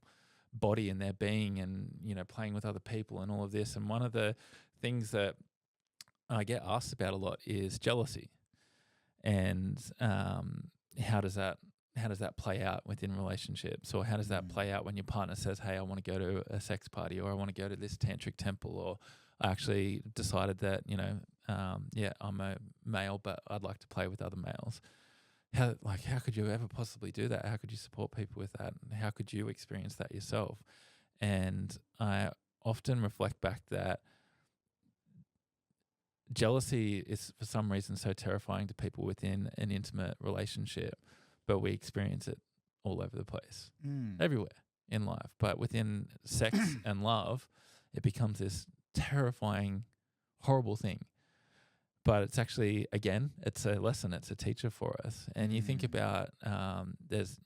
body and their being and, you know, playing with other people and all of this. And one of the things that I get asked about a lot is jealousy. And how does that play out within relationships, or how does that play out when your partner says, hey, I want to go to a sex party, or I want to go to this tantric temple, or I actually decided that, you know, yeah, I'm a male, but I'd like to play with other males. How could you ever possibly do that? How could you support people with that? And how could you experience that yourself? And I often reflect back that jealousy is for some reason so terrifying to people within an intimate relationship, but we experience it all over the place, everywhere in life. But within sex and love, it becomes this terrifying, horrible thing. But it's actually, again, it's a lesson, it's a teacher for us. And you think about, there's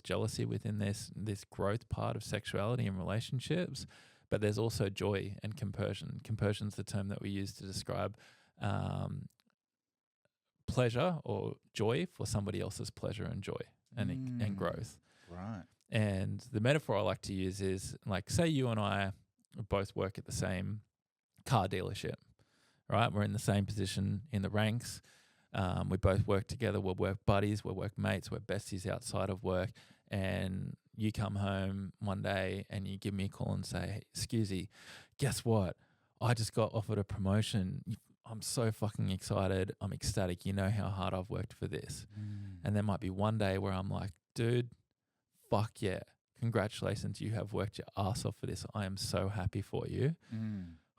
jealousy within this growth part of sexuality and relationships, but there's also joy and compersion. Compersion's the term that we use to describe pleasure or joy for somebody else's pleasure and joy and growth. Right. And the metaphor I like to use is like, say you and I both work at the same car dealership, right? We're in the same position in the ranks. We both work together. We're work buddies. We're work mates. We're besties outside of work. And you come home one day and you give me a call and say, hey, Skewesy, guess what? I just got offered a promotion. I'm so fucking excited. I'm ecstatic. You know how hard I've worked for this. And there might be one day where I'm like, dude, fuck yeah. Congratulations. You have worked your ass off for this. I am so happy for you.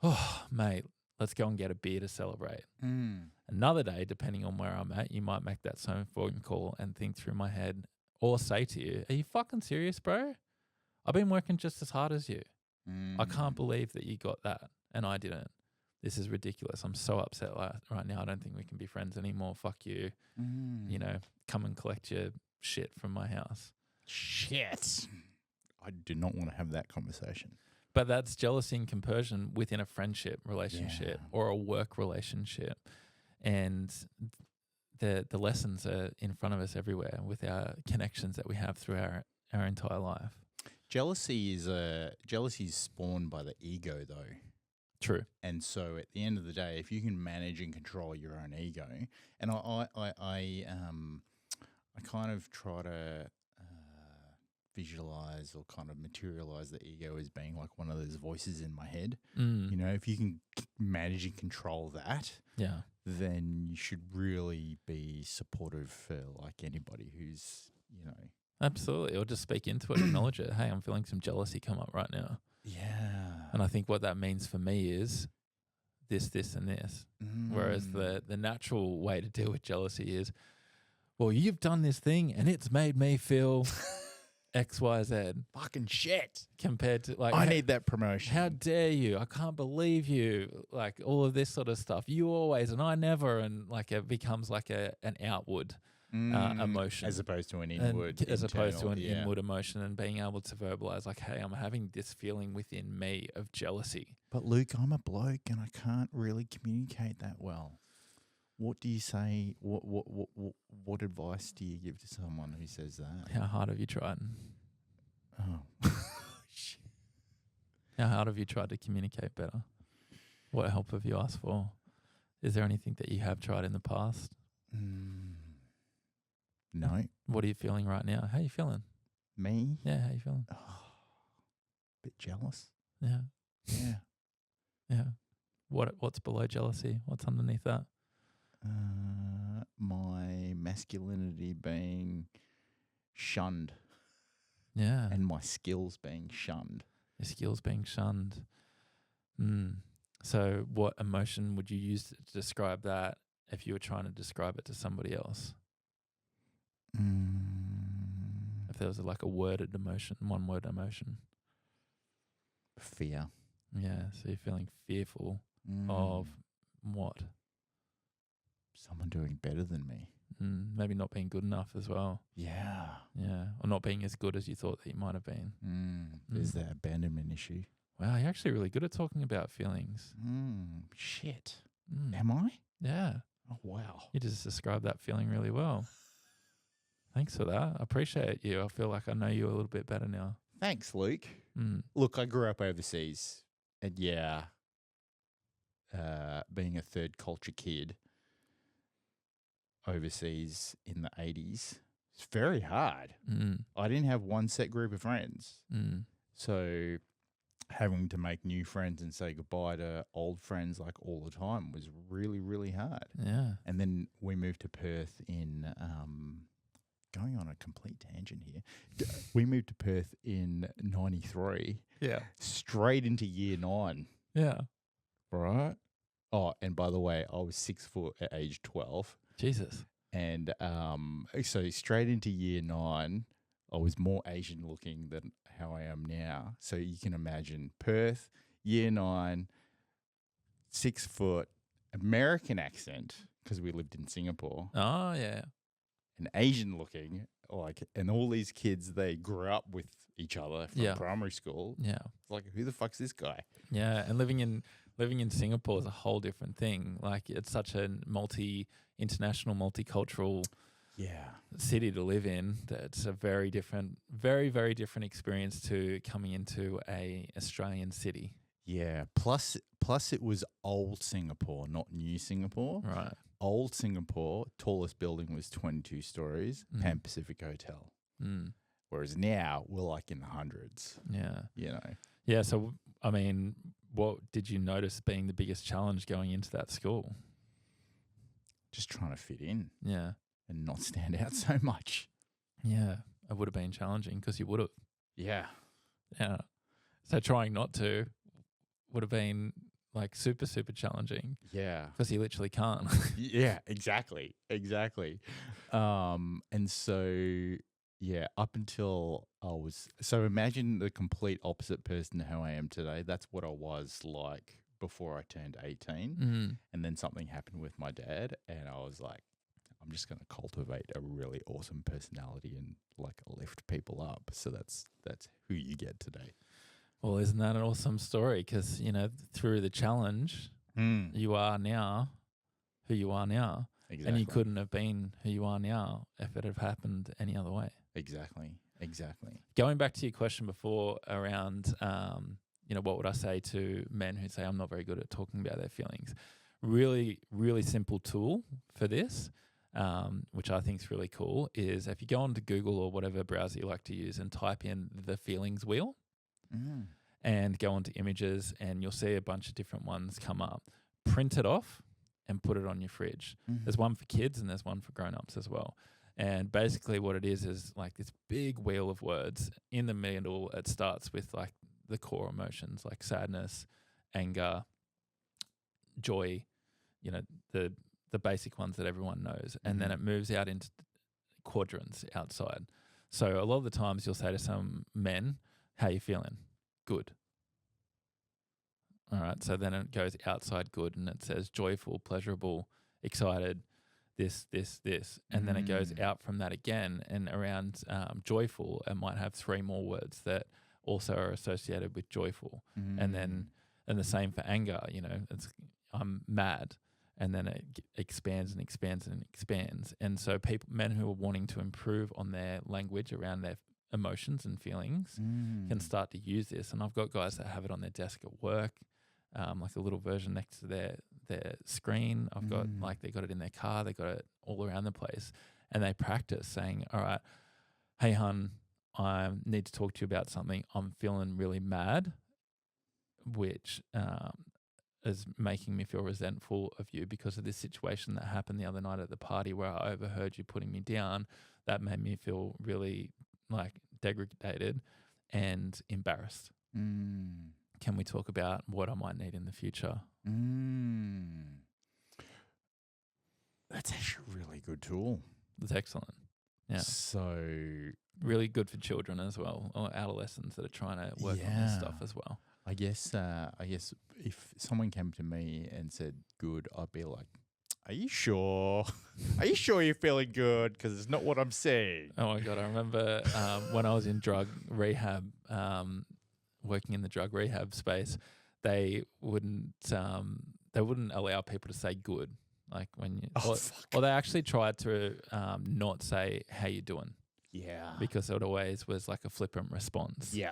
Oh, mate, let's go and get a beer to celebrate. Another day, depending on where I'm at, you might make that same phone call and think through my head or say to you, are you fucking serious, bro? I've been working just as hard as you. I can't believe that you got that and I didn't. This is ridiculous. I'm so upset right now. I don't think we can be friends anymore. Fuck you. You know, come and collect your shit from my house. Shit. I do not want to have that conversation. But that's jealousy and compersion within a friendship relationship or a work relationship. And the lessons are in front of us everywhere with our connections that we have through our entire life. Jealousy is spawned by the ego, though. True. And so at the end of the day, if you can manage and control your own ego, and I kind of try to visualize or kind of materialize the ego as being like one of those voices in my head. You know, if you can manage and control that, then you should really be supportive for like anybody who's, you know. Absolutely. Or just speak into it, acknowledge it. Hey, I'm feeling some jealousy come up right now. Yeah. And I think what that means for me is this, and this. Whereas the natural way to deal with jealousy is, well, you've done this thing and it's made me feel X, Y, Z. Fucking shit. Compared to like, I need that promotion. How dare you? I can't believe you. Like all of this sort of stuff. You always and I never. And like it becomes like an outward emotion. As opposed to an inward. As opposed to an inward emotion, and being able to verbalize like, hey, I'm having this feeling within me of jealousy. But Luke, I'm a bloke and I can't really communicate that well. What do you say? What advice do you give to someone who says that? How hard have you tried? Oh. How hard have you tried to communicate better? What help have you asked for? Is there anything that you have tried in the past? No. What are you feeling right now? How are you feeling? Me? Yeah, how are you feeling? Bit jealous. Yeah. Yeah. Yeah. What's below jealousy? What's underneath that? My masculinity being shunned. Yeah. And my skills being shunned. Your skills being shunned. So what emotion would you use to describe that if you were trying to describe it to somebody else? If there was like a worded emotion, one word emotion. Fear. Yeah. So you're feeling fearful of what? Someone doing better than me. Maybe not being good enough as well. Yeah. Yeah. Or not being as good as you thought that you might have been. There's that abandonment issue. Wow, you're actually really good at talking about feelings. Shit. Am I? Yeah. Oh, wow. You just described that feeling really well. Thanks for that. I appreciate you. I feel like I know you a little bit better now. Thanks, Luke. Look, I grew up overseas. And being a third culture kid overseas in the 80s, it's very hard. I didn't have one set group of friends. So having to make new friends and say goodbye to old friends like all the time was really, really hard. Yeah. And then we moved to Perth in, going on a complete tangent here. We moved to Perth in 93. Yeah. Straight into year 9. Yeah. Right? Oh, and by the way, I was 6 foot at age 12. Jesus. And so straight into year 9, I was more Asian looking than how I am now. So you can imagine Perth, year 9, 6 foot, American accent, because we lived in Singapore. Oh, yeah. And Asian looking, and all these kids, they grew up with each other from primary school. Yeah. It's like, who the fuck's this guy? Yeah. And living in Singapore is a whole different thing. Like it's such a international, multicultural city to live in. That's a very different, very, very different experience to coming into a Australian city. Yeah. Plus it was old Singapore, not new Singapore. Right. Old Singapore, tallest building was 22 stories, Pan Pacific Hotel. Whereas now we're like in the hundreds. Yeah. You know. Yeah. So, I mean, what did you notice being the biggest challenge going into that school? Just trying to fit in. Yeah. And not stand out so much. Yeah. It would have been challenging because you would have. Yeah. Yeah. So trying not to would have been like super, super challenging. Yeah. Because you literally can't. Yeah, exactly. Exactly. And so, yeah, up until so imagine the complete opposite person to how I am today. That's what I was like before I turned 18. And then something happened with my dad and I was like, I'm just going to cultivate a really awesome personality and like lift people up. So that's who you get today. Well, isn't that an awesome story? Because, through the challenge, you are now who you are now. Exactly. And you couldn't have been who you are now if it had happened any other way. Exactly. Going back to your question before around, what would I say to men who say I'm not very good at talking about their feelings? Really, really simple tool for this, which I think is really cool, is if you go onto Google or whatever browser you like to use and type in the feelings wheel and go onto images and you'll see a bunch of different ones come up. Print it off and put it on your fridge. There's one for kids and there's one for grown-ups as well. And basically what it is like this big wheel of words. In the middle, it starts with like the core emotions like sadness, anger, joy, you know, the basic ones that everyone knows. And then it moves out into quadrants outside. So a lot of the times you'll say to some men, how you feeling? Good. All right. So then it goes outside good and it says joyful, pleasurable, excited, this. And then it goes out from that again. And around joyful, it might have 3 more words that also are associated with joyful. And the same for anger, you know, I'm mad. And then it expands and expands and expands. And so men who are wanting to improve on their language around their emotions and feelings can start to use this. And I've got guys that have it on their desk at work, like a little version next to their screen. I've got they got it in their car. They got it all around the place. And they practice saying, all right, hey, hun, I need to talk to you about something. I'm feeling really mad, which is making me feel resentful of you because of this situation that happened the other night at the party where I overheard you putting me down. That made me feel really like degraded and embarrassed. Can we talk about what I might need in the future? That's actually a really good tool. It's excellent. Yeah. So really good for children as well, or adolescents that are trying to work on this stuff as well. I guess if someone came to me and said good, I'd be like, are you sure? Are you sure you're feeling good? Because it's not what I'm saying. Oh my God. I remember when I was in drug rehab, working in the drug rehab space, they wouldn't allow people to say good. Like when you, or they actually tried to not say how you doing. Yeah. Because it always was like a flippant response. Yeah.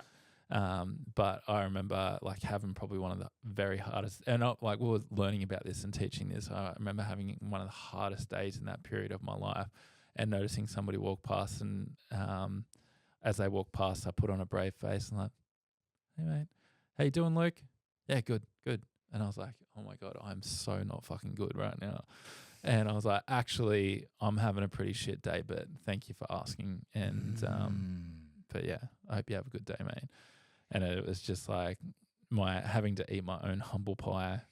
But I remember like having probably one of the very hardest, and like we were learning about this and teaching this. I remember having one of the hardest days in that period of my life, and noticing somebody walk past, and as they walk past, I put on a brave face and like, hey mate, how you doing, Luke? Yeah, good. And I was like, oh my God, I'm so not fucking good right now. And I was like, actually, I'm having a pretty shit day, but thank you for asking. And but yeah, I hope you have a good day, mate. And it was just like my having to eat my own humble pie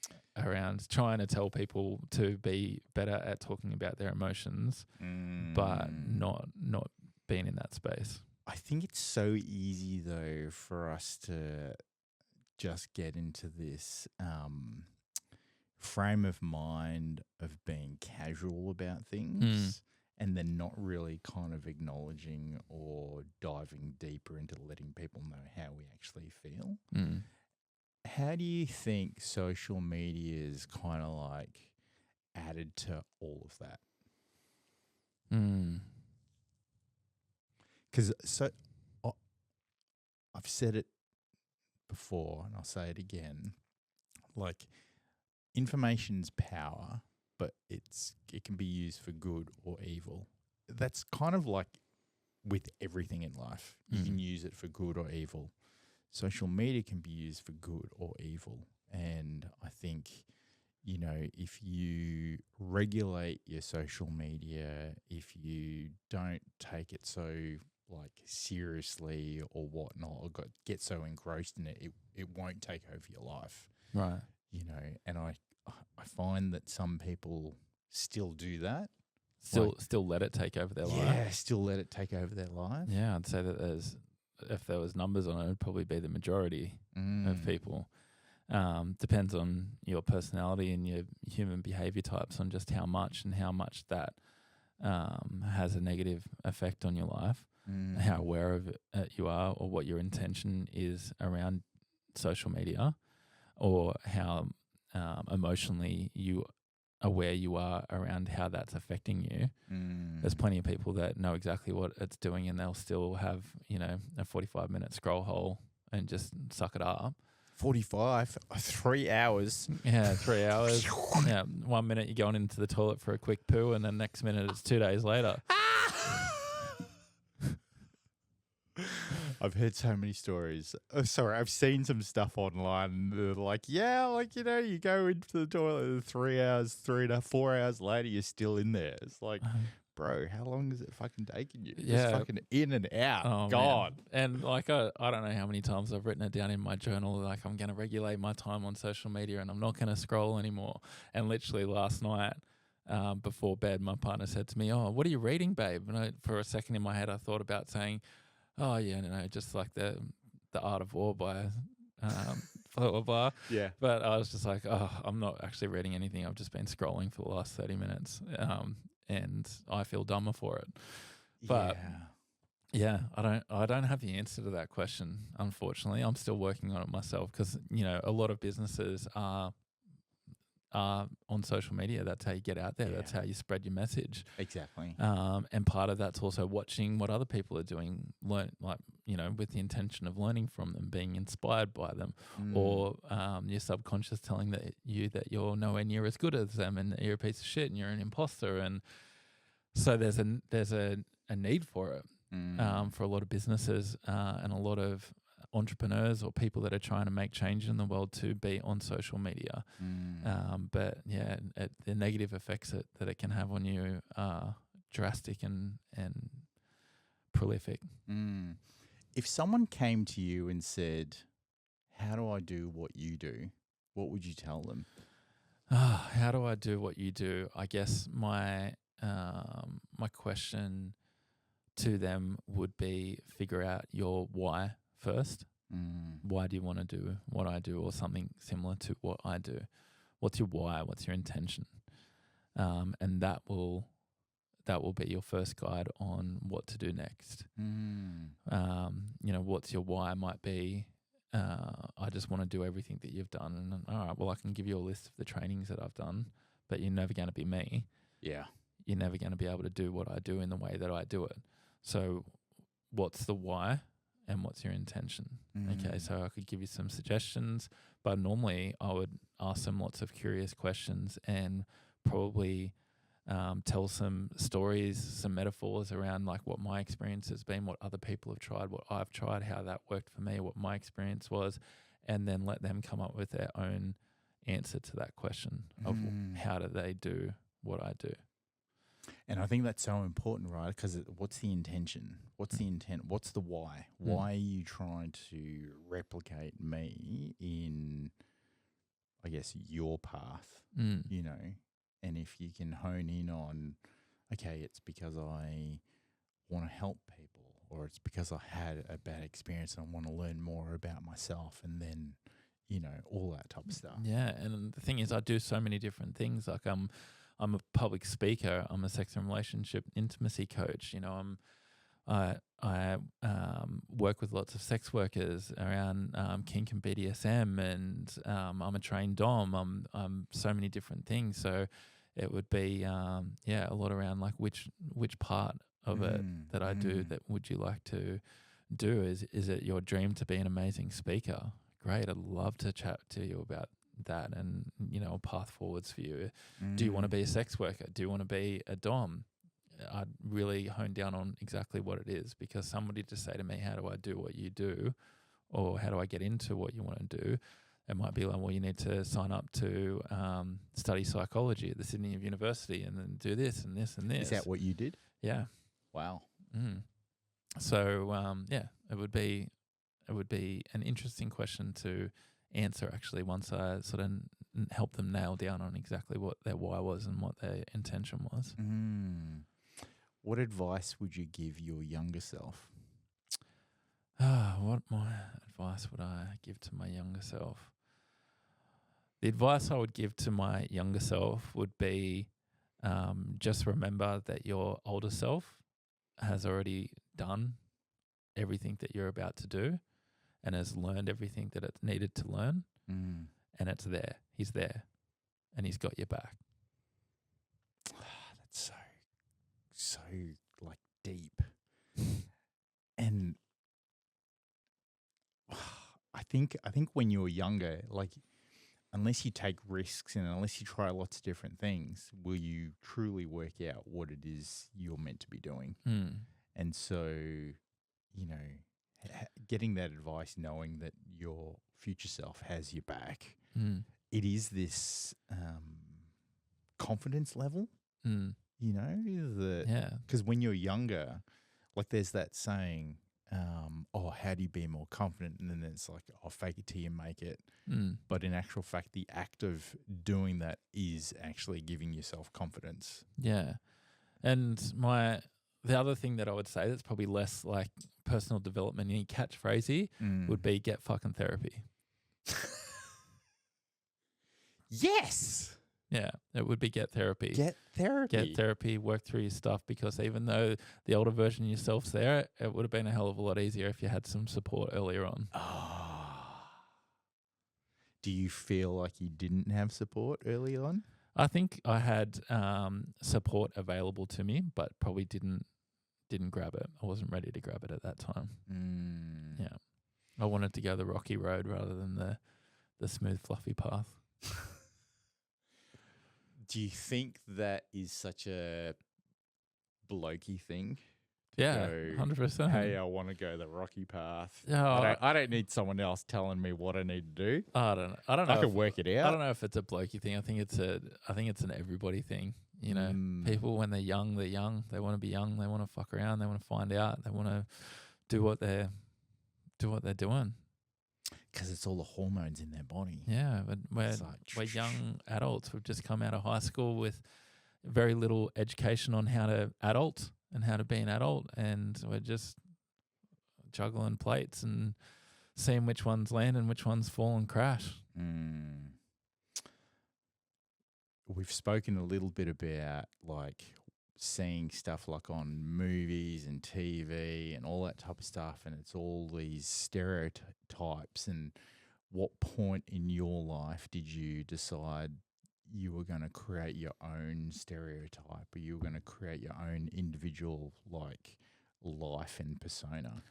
around trying to tell people to be better at talking about their emotions, but not being in that space. I think it's so easy though for us to just get into this frame of mind of being casual about things. And then not really kind of acknowledging or diving deeper into letting people know how we actually feel. How do you think social media is kind of like added to all of that? Because I've said it before and I'll say it again. Like information's power, but it can be used for good or evil. That's kind of like with everything in life. You can use it for good or evil. Social media can be used for good or evil. And I think, you know, if you regulate your social media, if you don't take it so like seriously or whatnot, or get so engrossed in it, it won't take over your life. Right. You know, and I find that some people still do that. Still let it take over their life. Yeah, still let it take over their life. Yeah, I'd say that if there was numbers on it, it'd probably be the majority of people. Depends on your personality and your human behavior types on just how much that has a negative effect on your life, how aware of it you are, or what your intention is around social media, or how emotionally aware you are around how that's affecting you. There's plenty of people that know exactly what it's doing and they'll still have, you know, a 45-minute scroll hole and just suck it up. 45, 3 hours. Yeah, 3 hours. Yeah, 1 minute you're going into the toilet for a quick poo and then next minute it's 2 days later. I've heard so many stories. Oh, sorry, I've seen some stuff online. Like, yeah, like, you know, you go into the toilet 3 hours, 4 hours later, you're still in there. It's like, bro, how long is it fucking taking you? Yeah. Just fucking in and out. Oh, God. man. And like, I don't know how many times I've written it down in my journal, like I'm going to regulate my time on social media and I'm not going to scroll anymore. And literally last night, before bed, my partner said to me, "Oh, what are you reading, babe?" And for a second in my head, I thought about saying, "Oh yeah, just like the Art of War by blah blah blah." Yeah. But I was just like, "Oh, I'm not actually reading anything. I've just been scrolling for the last 30 minutes, and I feel dumber for it." But yeah, I don't have the answer to that question. Unfortunately, I'm still working on it myself because a lot of businesses are on social media. That's how you get out there. Yeah. That's how you spread your message. Exactly. And part of that's also watching what other people are doing, with the intention of learning from them, being inspired by them, or your subconscious telling that you're nowhere near as good as them and that you're a piece of shit and you're an imposter. And so there's a need for it for a lot of businesses and a lot of entrepreneurs or people that are trying to make change in the world to be on social media. But yeah, the negative effects that it can have on you are drastic and prolific. If someone came to you and said, "How do I do what you do?" what would you tell them? How do I do what you do? I guess my question to them would be figure out your why first. Why do you want to do what I do, or something similar to what I do? What's your why? What's your intention? And that will be your first guide on what to do next. What's your why might be, I just want to do everything that you've done. And all right, well, I can give you a list of the trainings that I've done, but you're never going to be me. Yeah. You're never going to be able to do what I do in the way that I do it. So what's the why and what's your intention? Okay, so I could give you some suggestions, but normally I would ask them lots of curious questions and probably tell some stories, some metaphors around like what my experience has been, what other people have tried, what I've tried, how that worked for me, what my experience was, and then let them come up with their own answer to that question of how do they do what I do. And I think that's so important, right? Because what's the intention? What's the intent? What's the why? Why are you trying to replicate me in, I guess, your path, And if you can hone in on, okay, it's because I want to help people, or it's because I had a bad experience and I want to learn more about myself, and then, all that type of stuff. Yeah, and the thing is, I do so many different things. Like I'm a public speaker. I'm a sex and relationship intimacy coach. I work with lots of sex workers around kink and BDSM, and I'm a trained dom. I'm so many different things. So it would be a lot around like which part of it that I do that would you like to do? Is it your dream to be an amazing speaker? Great, I'd love to chat to you about that and path forwards for you. Do you want to be a sex worker? Do you want to be a dom? I'd really hone down on exactly what it is, because somebody to say to me, how do I do what you do, or how do I get into what you want to do? It might be like, well, you need to sign up to study psychology at the Sydney University and then do this and this and this. Is that what you did? Yeah. Wow. So, it would be an interesting question to answer, actually, once I sort of help them nail down on exactly what their why was and what their intention was. What advice would you give your younger self? What advice would I give to my younger self? The advice I would give to my younger self would be just remember that your older self has already done everything that you're about to do and has learned everything that it needed to learn, and it's there. He's there, and he's got your back. That's so like deep. And I think when you're younger, like, unless you take risks and unless you try lots of different things, will you truly work out what it is you're meant to be doing. And so, getting that advice, knowing that your future self has your back, it is this confidence level You know, Yeah. because when you're younger, like there's that saying, oh, how do you be more confident? And then it's like, oh, fake it till you make it. Mm. But in actual fact, the act of doing that is actually giving yourself confidence. Yeah. And the other thing that I would say that's probably less like personal development, any catchphrasey, would be get fucking therapy. Yes. Yeah, it would be get therapy. Get therapy. Get therapy, work through your stuff, because even though the older version of yourself's there, it would have been a hell of a lot easier if you had some support earlier on. Do you feel like you didn't have support early on? I think I had support available to me, but probably didn't grab it. I wasn't ready to grab it at that time. Yeah. I wanted to go the rocky road rather than the smooth, fluffy path. Do you think that is such a blokey thing? Yeah, 100%. Hey, I want to go the rocky path. Oh, I don't need someone else telling me what I need to do. I don't know. I can work it out. I don't know if it's a blokey thing. I think it's an everybody thing. You know, people when they're young, they're young. They want to be young. They want to fuck around. They want to find out. They want to do what they're doing. Because it's all the hormones in their body. Yeah, but we're young adults. We've just come out of high school with very little education on how to adult and how to be an adult, and we're just juggling plates and seeing which ones land and which ones fall and crash. We've spoken a little bit about like seeing stuff like on movies and TV and all that type of stuff, and it's all these stereotypes. And what point in your life did you decide you were going to create your own stereotype, or you were going to create your own individual like life and persona?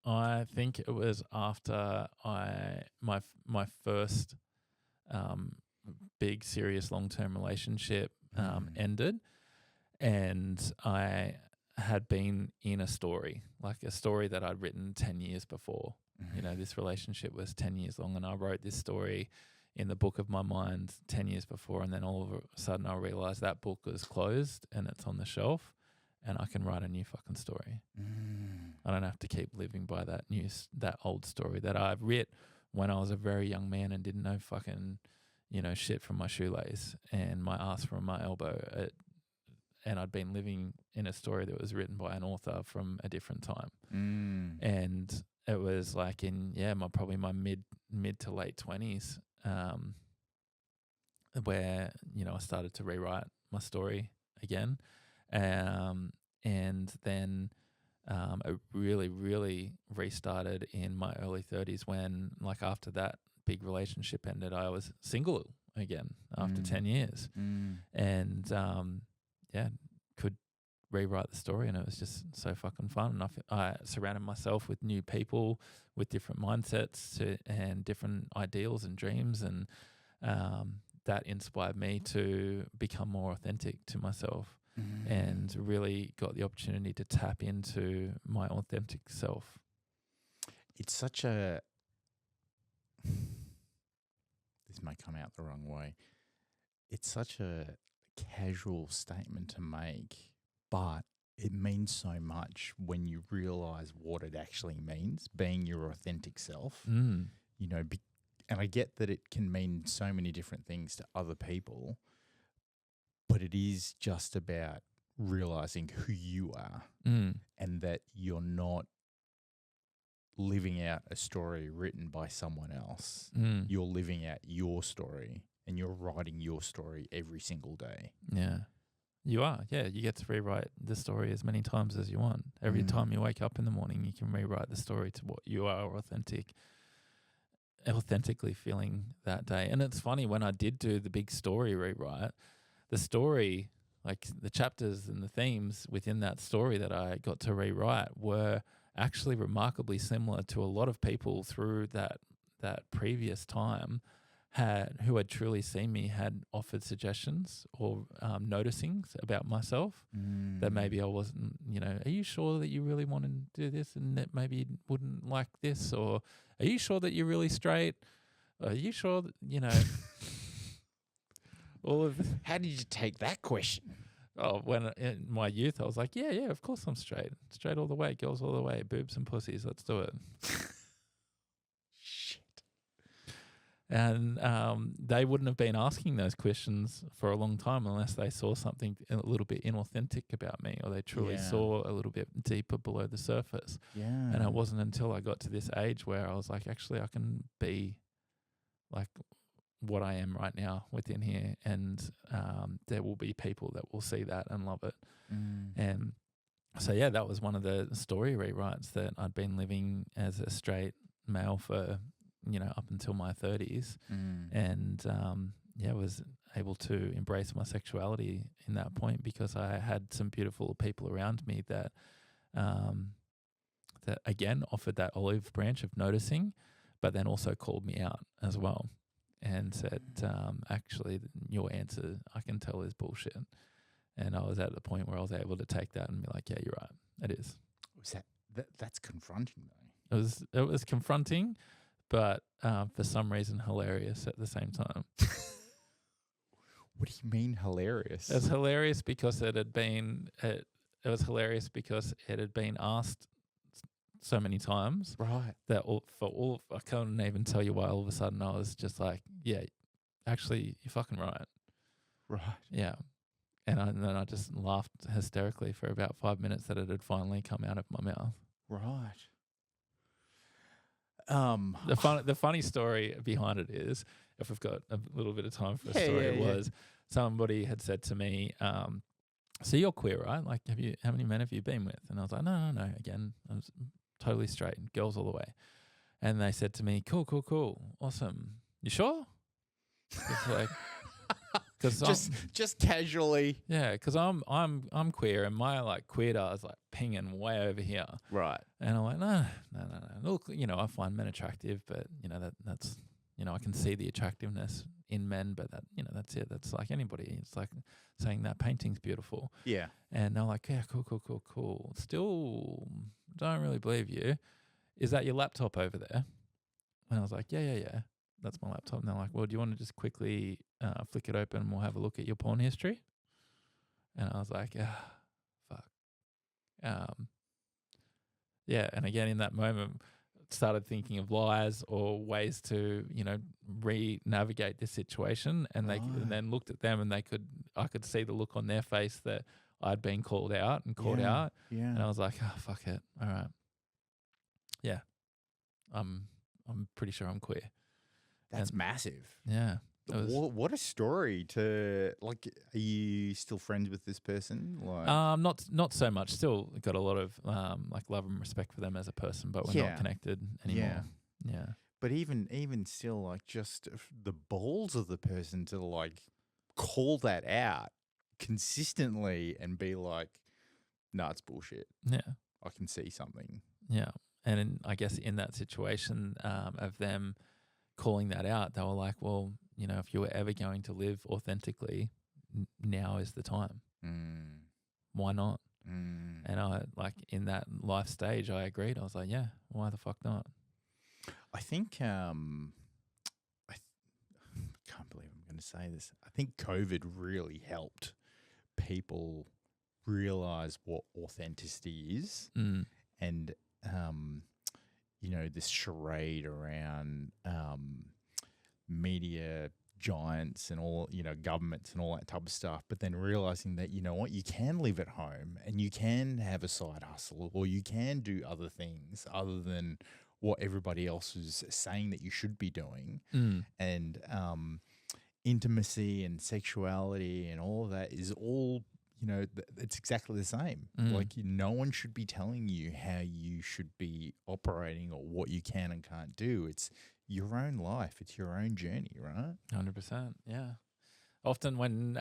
I think it was after my first big serious long-term relationship ended, and I had been in a story that I'd written 10 years before. You know, this relationship was 10 years long, and I wrote this story in the book of my mind 10 years before, and then all of a sudden I realized that book was closed and it's on the shelf, and I can write a new fucking story. I don't have to keep living by that old story that I writ when I was a very young man and didn't know fucking, you know, shit from my shoelace and my ass from my elbow. And I'd been living in a story that was written by an author from a different time. And it was like in, probably my mid to late 20s, where, you know, I started to rewrite my story again. And then it really, really restarted in my early 30s when, like, after that big relationship ended, I was single again after 10 years. And, could rewrite the story, and it was just so fucking fun. And I surrounded myself with new people with different mindsets and different ideals and dreams, and that inspired me to become more authentic to myself. And really got the opportunity to tap into my authentic self. It's such a... This may come out the wrong way. It's such a casual statement to make, but it means so much when you realize what it actually means, being your authentic self. You know, and I get that it can mean so many different things to other people, but it is just about realizing who you are and that you're not living out a story written by someone else. You're living out your story, and you're writing your story every single day. Yeah. You are. Yeah, you get to rewrite the story as many times as you want. Every time you wake up in the morning, you can rewrite the story to what you are authentically feeling that day. And it's funny, when I did do the big story rewrite, the story, like the chapters and the themes within that story that I got to rewrite, were actually remarkably similar to a lot of people through that previous time who had truly seen me, had offered suggestions or noticings about myself that maybe I wasn't, you know, are you sure that you really want to do this and that maybe you wouldn't like this? Or are you sure that you're really straight? Are you sure that, you know, all of the, How did you take that question? when in my youth, I was like, yeah, of course I'm straight. Straight all the way. Girls all the way. Boobs and pussies. Let's do it. Shit. And they wouldn't have been asking those questions for a long time unless they saw something a little bit inauthentic about me, or they truly saw a little bit deeper below the surface. Yeah. And it wasn't until I got to this age where I was like, actually, I can be like what I am right now within here, and there will be people that will see that and love it. And so, yeah, that was one of the story rewrites, that I'd been living as a straight male for, up until my 30s, and was able to embrace my sexuality in that point, because I had some beautiful people around me that that again offered that olive branch of noticing, but then also called me out as well and said, actually, your answer, I can tell, is bullshit. And I was at the point where I was able to take that and be like, yeah, you're right, it is. Was that's confronting though? It was confronting, but for some reason hilarious at the same time. What do you mean hilarious? It was hilarious because it was hilarious because it had been asked so many times, right? That I can't even tell you why. All of a sudden, I was just like, "Yeah, actually, you're fucking right." Right. Yeah, and then I just laughed hysterically for about 5 minutes that it had finally come out of my mouth. Right. The funny story behind it is, if we've got a little bit of time for a story, was somebody had said to me, so you're queer, right? Like, how many men have you been with? And I was like, no. Again, I was totally straight, girls all the way. And they said to me, cool, awesome. You sure? It's like, just casually. Yeah, because I'm queer, and my like queerdar is like pinging way over here. Right. And I'm like, no. Look, I find men attractive, but that's I can see the attractiveness in men, but that's it. That's like anybody. It's like saying that painting's beautiful. Yeah. And they're like, yeah, cool. Still don't really believe you. Is that your laptop over there? And I was like, yeah. That's my laptop. And they're like, well, do you want to just quickly flick it open and we'll have a look at your porn history? And I was like, fuck. Yeah. And again, in that moment, started thinking of lies or ways to, re-navigate this situation. And and then looked at them, and I could see the look on their face that I'd been called out and called out. Yeah. And I was like, fuck it. All right. Yeah. I'm pretty sure I'm queer. That's massive. Yeah. What a story to like. Are you still friends with this person? Like, not so much. Still got a lot of like love and respect for them as a person, but we're not connected anymore. Yeah. But even still, like, just the balls of the person to like call that out consistently and be like, "No, it's bullshit." Yeah. I can see something. Yeah. And I guess in that situation of them calling that out, they were like, well, if you were ever going to live authentically, now is the time. Why not? And I, like, in that life stage, I agreed. I was like, yeah, why the fuck not? I think, I can't believe I'm going to say this. I think COVID really helped people realize what authenticity is. And, this charade around media giants and all, governments and all that type of stuff, but then realizing that, you can live at home and you can have a side hustle, or you can do other things other than what everybody else is saying that you should be doing. And intimacy and sexuality and all of that is all, it's exactly the same. Like, no one should be telling you how you should be operating or what you can and can't do. It's your own life. It's your own journey, right? 100%. Yeah. Often when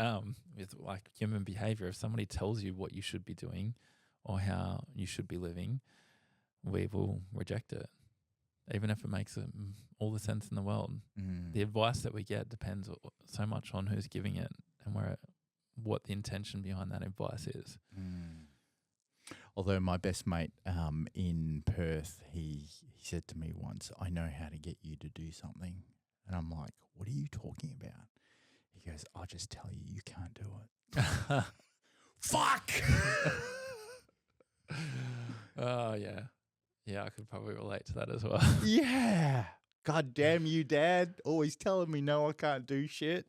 with like human behavior, if somebody tells you what you should be doing or how you should be living, we will reject it, even if it makes all the sense in the world. The advice that we get depends so much on who's giving it and what the intention behind that advice is. Although my best mate in Perth, he said to me once, "I know how to get you to do something." And I'm like, "What are you talking about?" He He goes, I'll just tell you, you can't do it. Fuck! Oh, yeah. Yeah, I could probably relate to that as well. Yeah. God damn you, Dad. Always telling me no, I can't do shit.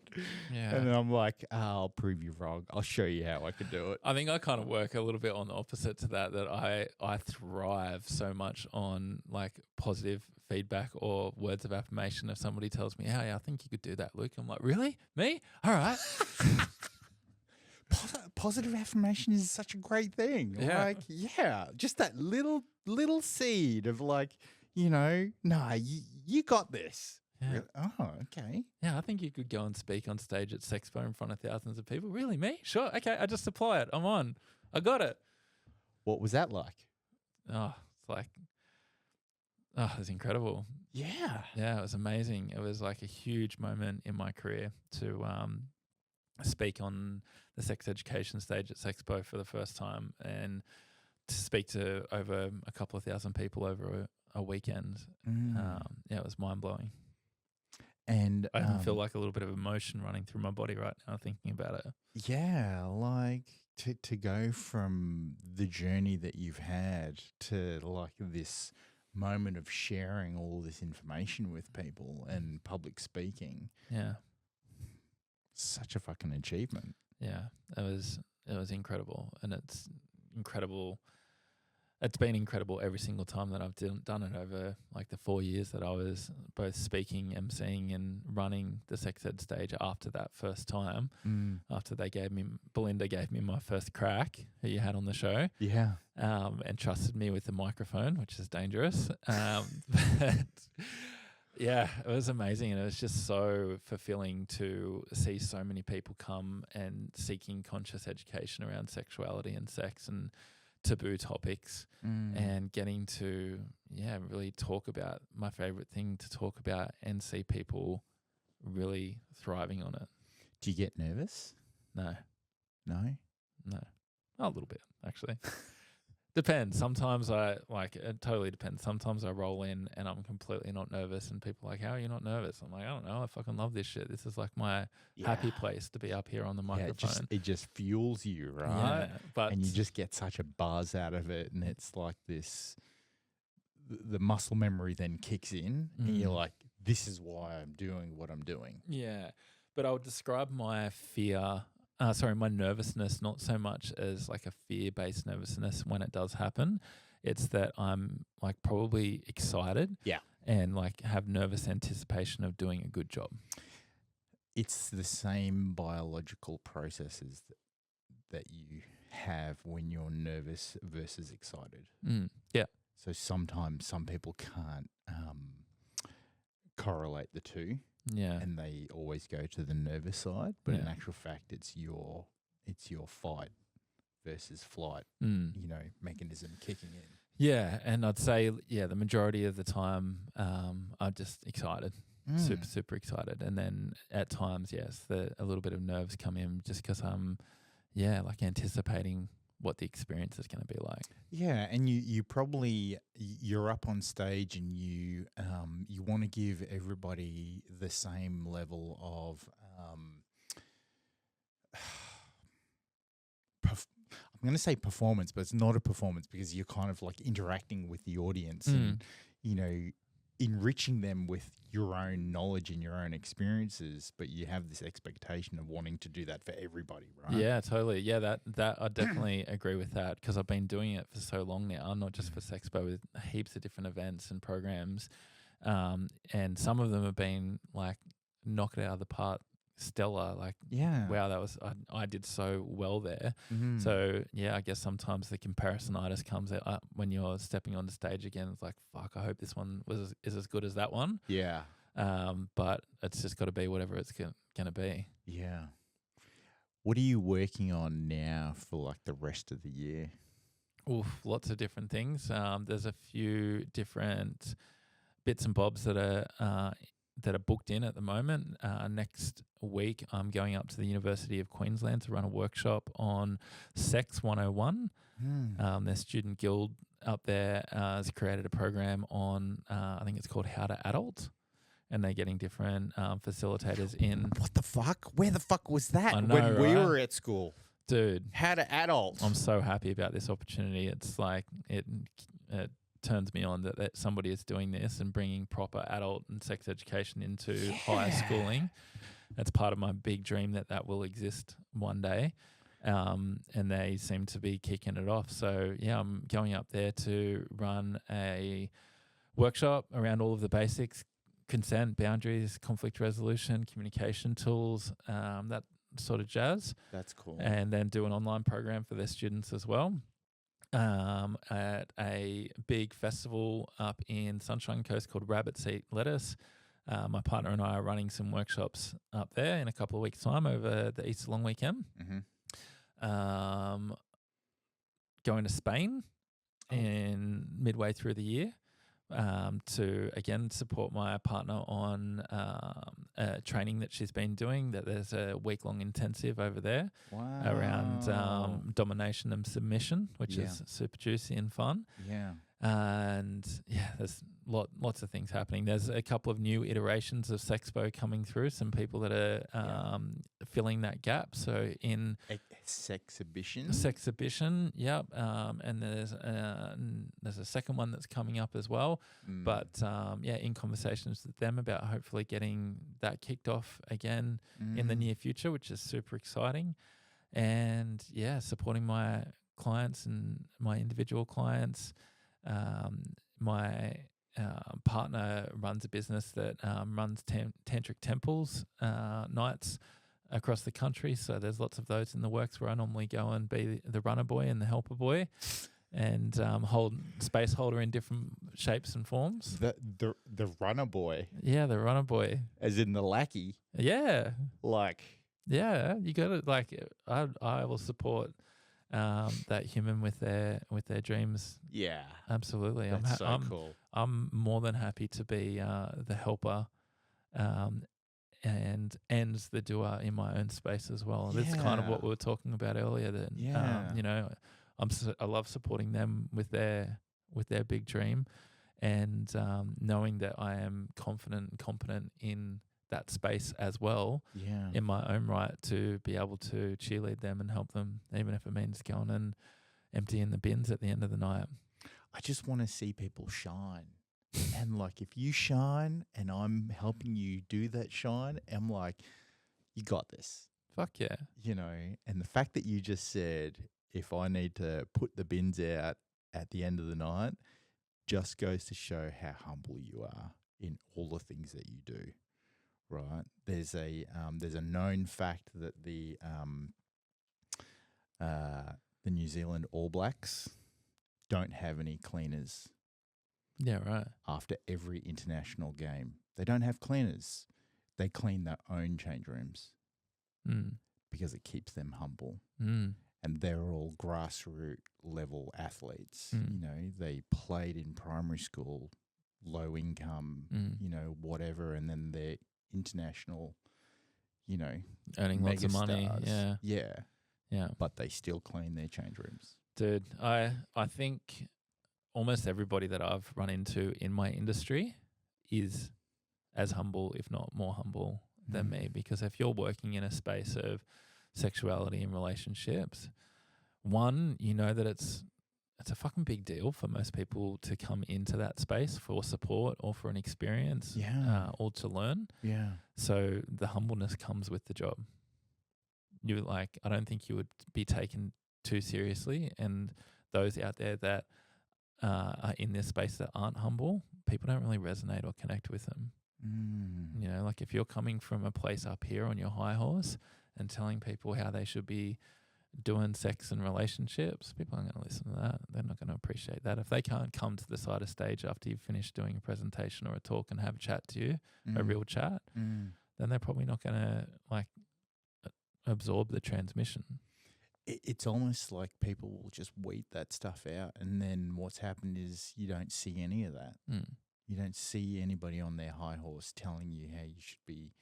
Yeah. And then I'm like, I'll prove you wrong. I'll show you how I can do it. I think I kind of work a little bit on the opposite to that I thrive so much on like positive feedback or words of affirmation. If somebody tells me, oh, yeah, I think you could do that, Luke. I'm like, really? Me? All right. Positive affirmation is such a great thing. Yeah. Like, yeah, just that little seed of like, you know, nah, you got this. Yeah. Really? Oh, okay. Yeah, I think you could go and speak on stage at Sexpo in front of thousands of people. Really, me? Sure. Okay, I just apply it. I'm on. I got it. What was that like? Oh, it's like, oh, it was incredible. Yeah. Yeah, it was amazing. It was like a huge moment in my career to speak on the sex education stage at Sexpo for the first time and to speak to over a couple of thousand people over a weekend. Yeah, it was mind-blowing. And I even feel like a little bit of emotion running through my body right now thinking about it. Yeah, like to go from the journey that you've had to like this moment of sharing all this information with people and public speaking. Yeah. Such a fucking achievement. Yeah, it was incredible, and it's incredible. It's been incredible every single time that I've done it over like the 4 years that I was both speaking, emceeing, and running the sex ed stage after that first time. After Belinda gave me my first crack, who you had on the show. Yeah. And trusted me with the microphone, which is dangerous. But yeah, it was amazing, and it was just so fulfilling to see so many people come and seeking conscious education around sexuality and sex and taboo topics and getting to, really talk about my favorite thing to talk about and see people really thriving on it. Do you get nervous? No. No? No. A little bit, actually. Depends. Sometimes it totally depends. Sometimes I roll in and I'm completely not nervous and people are like, how are you not nervous? I'm like, I don't know. I fucking love this shit. This is like my happy place to be up here on the microphone. It just fuels you, right? Yeah, and you just get such a buzz out of it, and it's like this, the muscle memory then kicks in and you're like, this is why I'm doing what I'm doing. Yeah. But I would describe my my nervousness, not so much as like a fear-based nervousness when it does happen. It's that I'm like probably excited and like have nervous anticipation of doing a good job. It's the same biological processes that you have when you're nervous versus excited. Yeah. So sometimes some people can't correlate the two. Yeah. And they always go to the nervous side, but in actual fact, it's your fight versus flight, mechanism kicking in. Yeah, and I'd say the majority of the time, I'm just excited, super super excited, and then at times, a little bit of nerves come in just because I'm, like anticipating what the experience is going to be like. Yeah, and you probably you're up on stage and you want to give everybody the same level of I'm going to say performance, but it's not a performance because you're kind of like interacting with the audience and enriching them with your own knowledge and your own experiences, but you have this expectation of wanting to do that for everybody, right? Yeah, totally. Yeah, that I definitely agree with that because I've been doing it for so long now, not just for Sexpo, with heaps of different events and programs, and some of them have been like knocked it out of the park, stellar. Like, wow, that was I did so well there. So I guess sometimes the comparisonitis comes out when you're stepping on the stage again. It's like, fuck, I hope this one is as good as that one. Yeah. But it's just got to be whatever it's gonna be. Yeah. What are you working on now for like the rest of the year? Oof, lots of different things. There's a few different bits and bobs that are booked in at the moment. Next week, I'm going up to the University of Queensland to run a workshop on Sex 101. Their student guild up there has created a program on, I think it's called How to Adult. and they're getting different facilitators in. What the fuck? Where the fuck was that I know, when we right? were at school? Dude, How to adult? I'm so happy about this opportunity. It's like it turns me on that somebody is doing this and bringing proper adult and sex education into higher schooling. That's part of my big dream that will exist one day. And they seem to be kicking it off. So, yeah, I'm going up there to run a workshop around all of the basics: consent, boundaries, conflict resolution, communication tools, that sort of jazz. That's cool. And then do an online program for their students as well. At a big festival up in Sunshine Coast called Rabbit's Eat Lettuce. My partner and I are running some workshops up there in a couple of weeks' time over the Easter long weekend. Going to Spain in midway through the year to again support my partner on training that she's been doing. That there's a week-long intensive over there around domination and submission, which is super juicy and fun. Yeah. And yeah, there's lots of things happening. There's a couple of new iterations of Sexpo coming through. Some people that are filling that gap. So in Sexhibition, yep. And there's a second one that's coming up as well. But in conversations with them about hopefully getting that kicked off again in the near future, which is super exciting. And yeah, supporting my clients and my individual clients. My partner runs a business that runs tantric temples nights across the country. So there's lots of those in the works where I normally go and be the runner boy and the helper boy and hold space holder in different shapes and forms. The runner boy. Yeah, the runner boy. As in the lackey. Yeah. Like. Yeah, you got to I will support that human with their dreams. Yeah, absolutely. That's cool. I'm more than happy to be the helper, and the doer in my own space as well. That's kind of what we were talking about earlier. That I love supporting them with their big dream, and knowing that I am confident and competent in that space as well, in my own right, to be able to cheerlead them and help them, even if it means going and emptying the bins at the end of the night. I just want to see people shine. And like, if you shine and I'm helping you do that shine, I'm like, you got this. Fuck yeah. You know, and the fact that you just said, if I need to put the bins out at the end of the night, just goes to show how humble you are in all the things that you do. Right, there's a known fact that the New Zealand All Blacks don't have any cleaners. Yeah, right. After every international game, they don't have cleaners. They clean their own change rooms because it keeps them humble. And they're all grassroots level athletes. You know, they played in primary school, low income, whatever, and then they're international, earning lots of money. Stars. Yeah. But they still clean their change rooms. Dude, I think almost everybody that I've run into in my industry is as humble, if not more humble than me. Because if you're working in a space of sexuality and relationships, one, you know that it's a fucking big deal for most people to come into that space for support or for an experience or to learn. Yeah. So the humbleness comes with the job. I don't think you would be taken too seriously. And those out there that are in this space that aren't humble, people don't really resonate or connect with them. You know, like if you're coming from a place up here on your high horse and telling people how they should be doing sex and relationships, people aren't going to listen to that. They're not going to appreciate that. If they can't come to the side of stage after you've finished doing a presentation or a talk and have a chat to you, a real chat, then they're probably not going to absorb the transmission. It's almost like people will just weed that stuff out, and then what's happened is you don't see any of that. You don't see anybody on their high horse telling you how you should be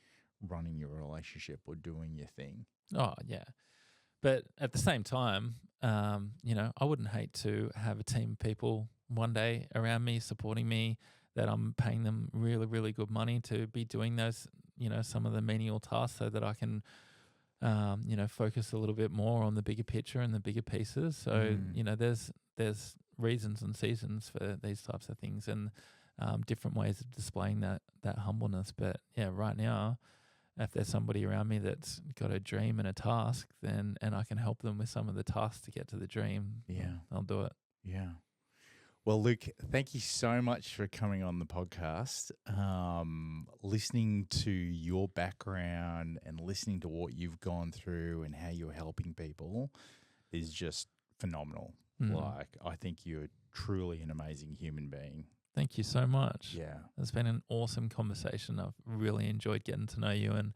running your relationship or doing your thing. Oh, yeah. But at the same time, I wouldn't hate to have a team of people one day around me, supporting me, that I'm paying them really, really good money to be doing those, some of the menial tasks so that I can, focus a little bit more on the bigger picture and the bigger pieces. So, there's reasons and seasons for these types of things, and different ways of displaying that humbleness. But yeah, right now, if there's somebody around me that's got a dream and a task, and I can help them with some of the tasks to get to the dream, I'll do it. Yeah. Well, Luke, thank you so much for coming on the podcast. Listening to your background and listening to what you've gone through and how you're helping people is just phenomenal. Like, I think you're truly an amazing human being. Thank you so much. Yeah. It's been an awesome conversation. I've really enjoyed getting to know you and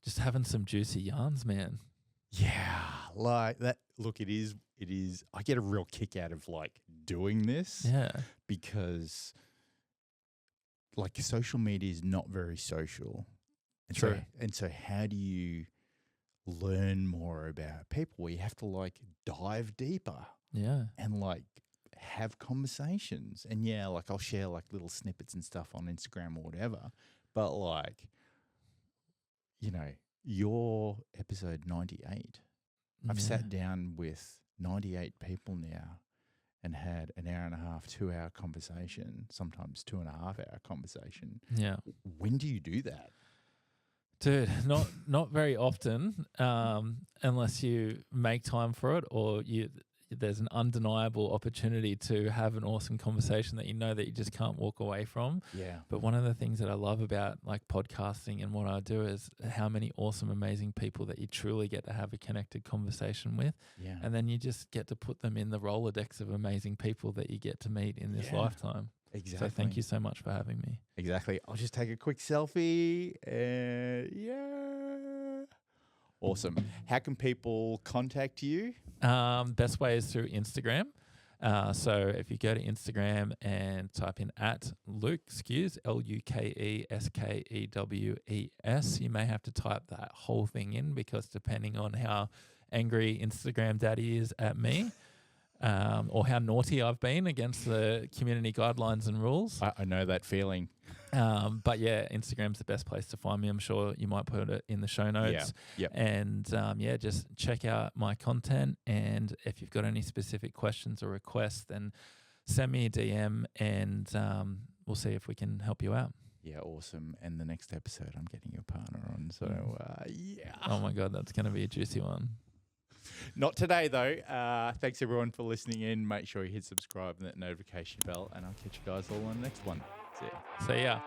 just having some juicy yarns, man. Yeah. Like that. Look, it is. I get a real kick out of like doing this. Yeah. Because like social media is not very social. And True. So how do you learn more about people? Well, you have to like dive deeper. Yeah. And like have conversations. And yeah, like I'll share like little snippets and stuff on Instagram or whatever. But like, your episode 98, I've sat down with 98 people now and had an hour and a half, 2 hour conversation, sometimes 2.5 hour conversation. Yeah. When do you do that? Dude, not very often, unless you make time for it, or there's an undeniable opportunity to have an awesome conversation that that you just can't walk away from. Yeah. But one of the things that I love about like podcasting and what I do is how many awesome, amazing people that you truly get to have a connected conversation with. Yeah. And then you just get to put them in the Rolodex of amazing people that you get to meet in this lifetime. Exactly. So thank you so much for having me. Exactly. I'll just take a quick selfie. Yeah. Awesome. How can people contact you? Best way is through Instagram. So if you go to Instagram and type in @Luke Skewes, LUKESKEWES, you may have to type that whole thing in because depending on how angry Instagram daddy is at me, or how naughty I've been against the community guidelines and rules. I know that feeling. But yeah, Instagram's the best place to find me. I'm sure you might put it in the show notes. Yeah. And just check out my content. And if you've got any specific questions or requests, then send me a DM and we'll see if we can help you out. Yeah, awesome. And the next episode, I'm getting your partner on. So, yeah. Oh my God, that's going to be a juicy one. Not today, though. Thanks, everyone, for listening in. Make sure you hit subscribe and that notification bell, and I'll catch you guys all on the next one. See ya. See ya.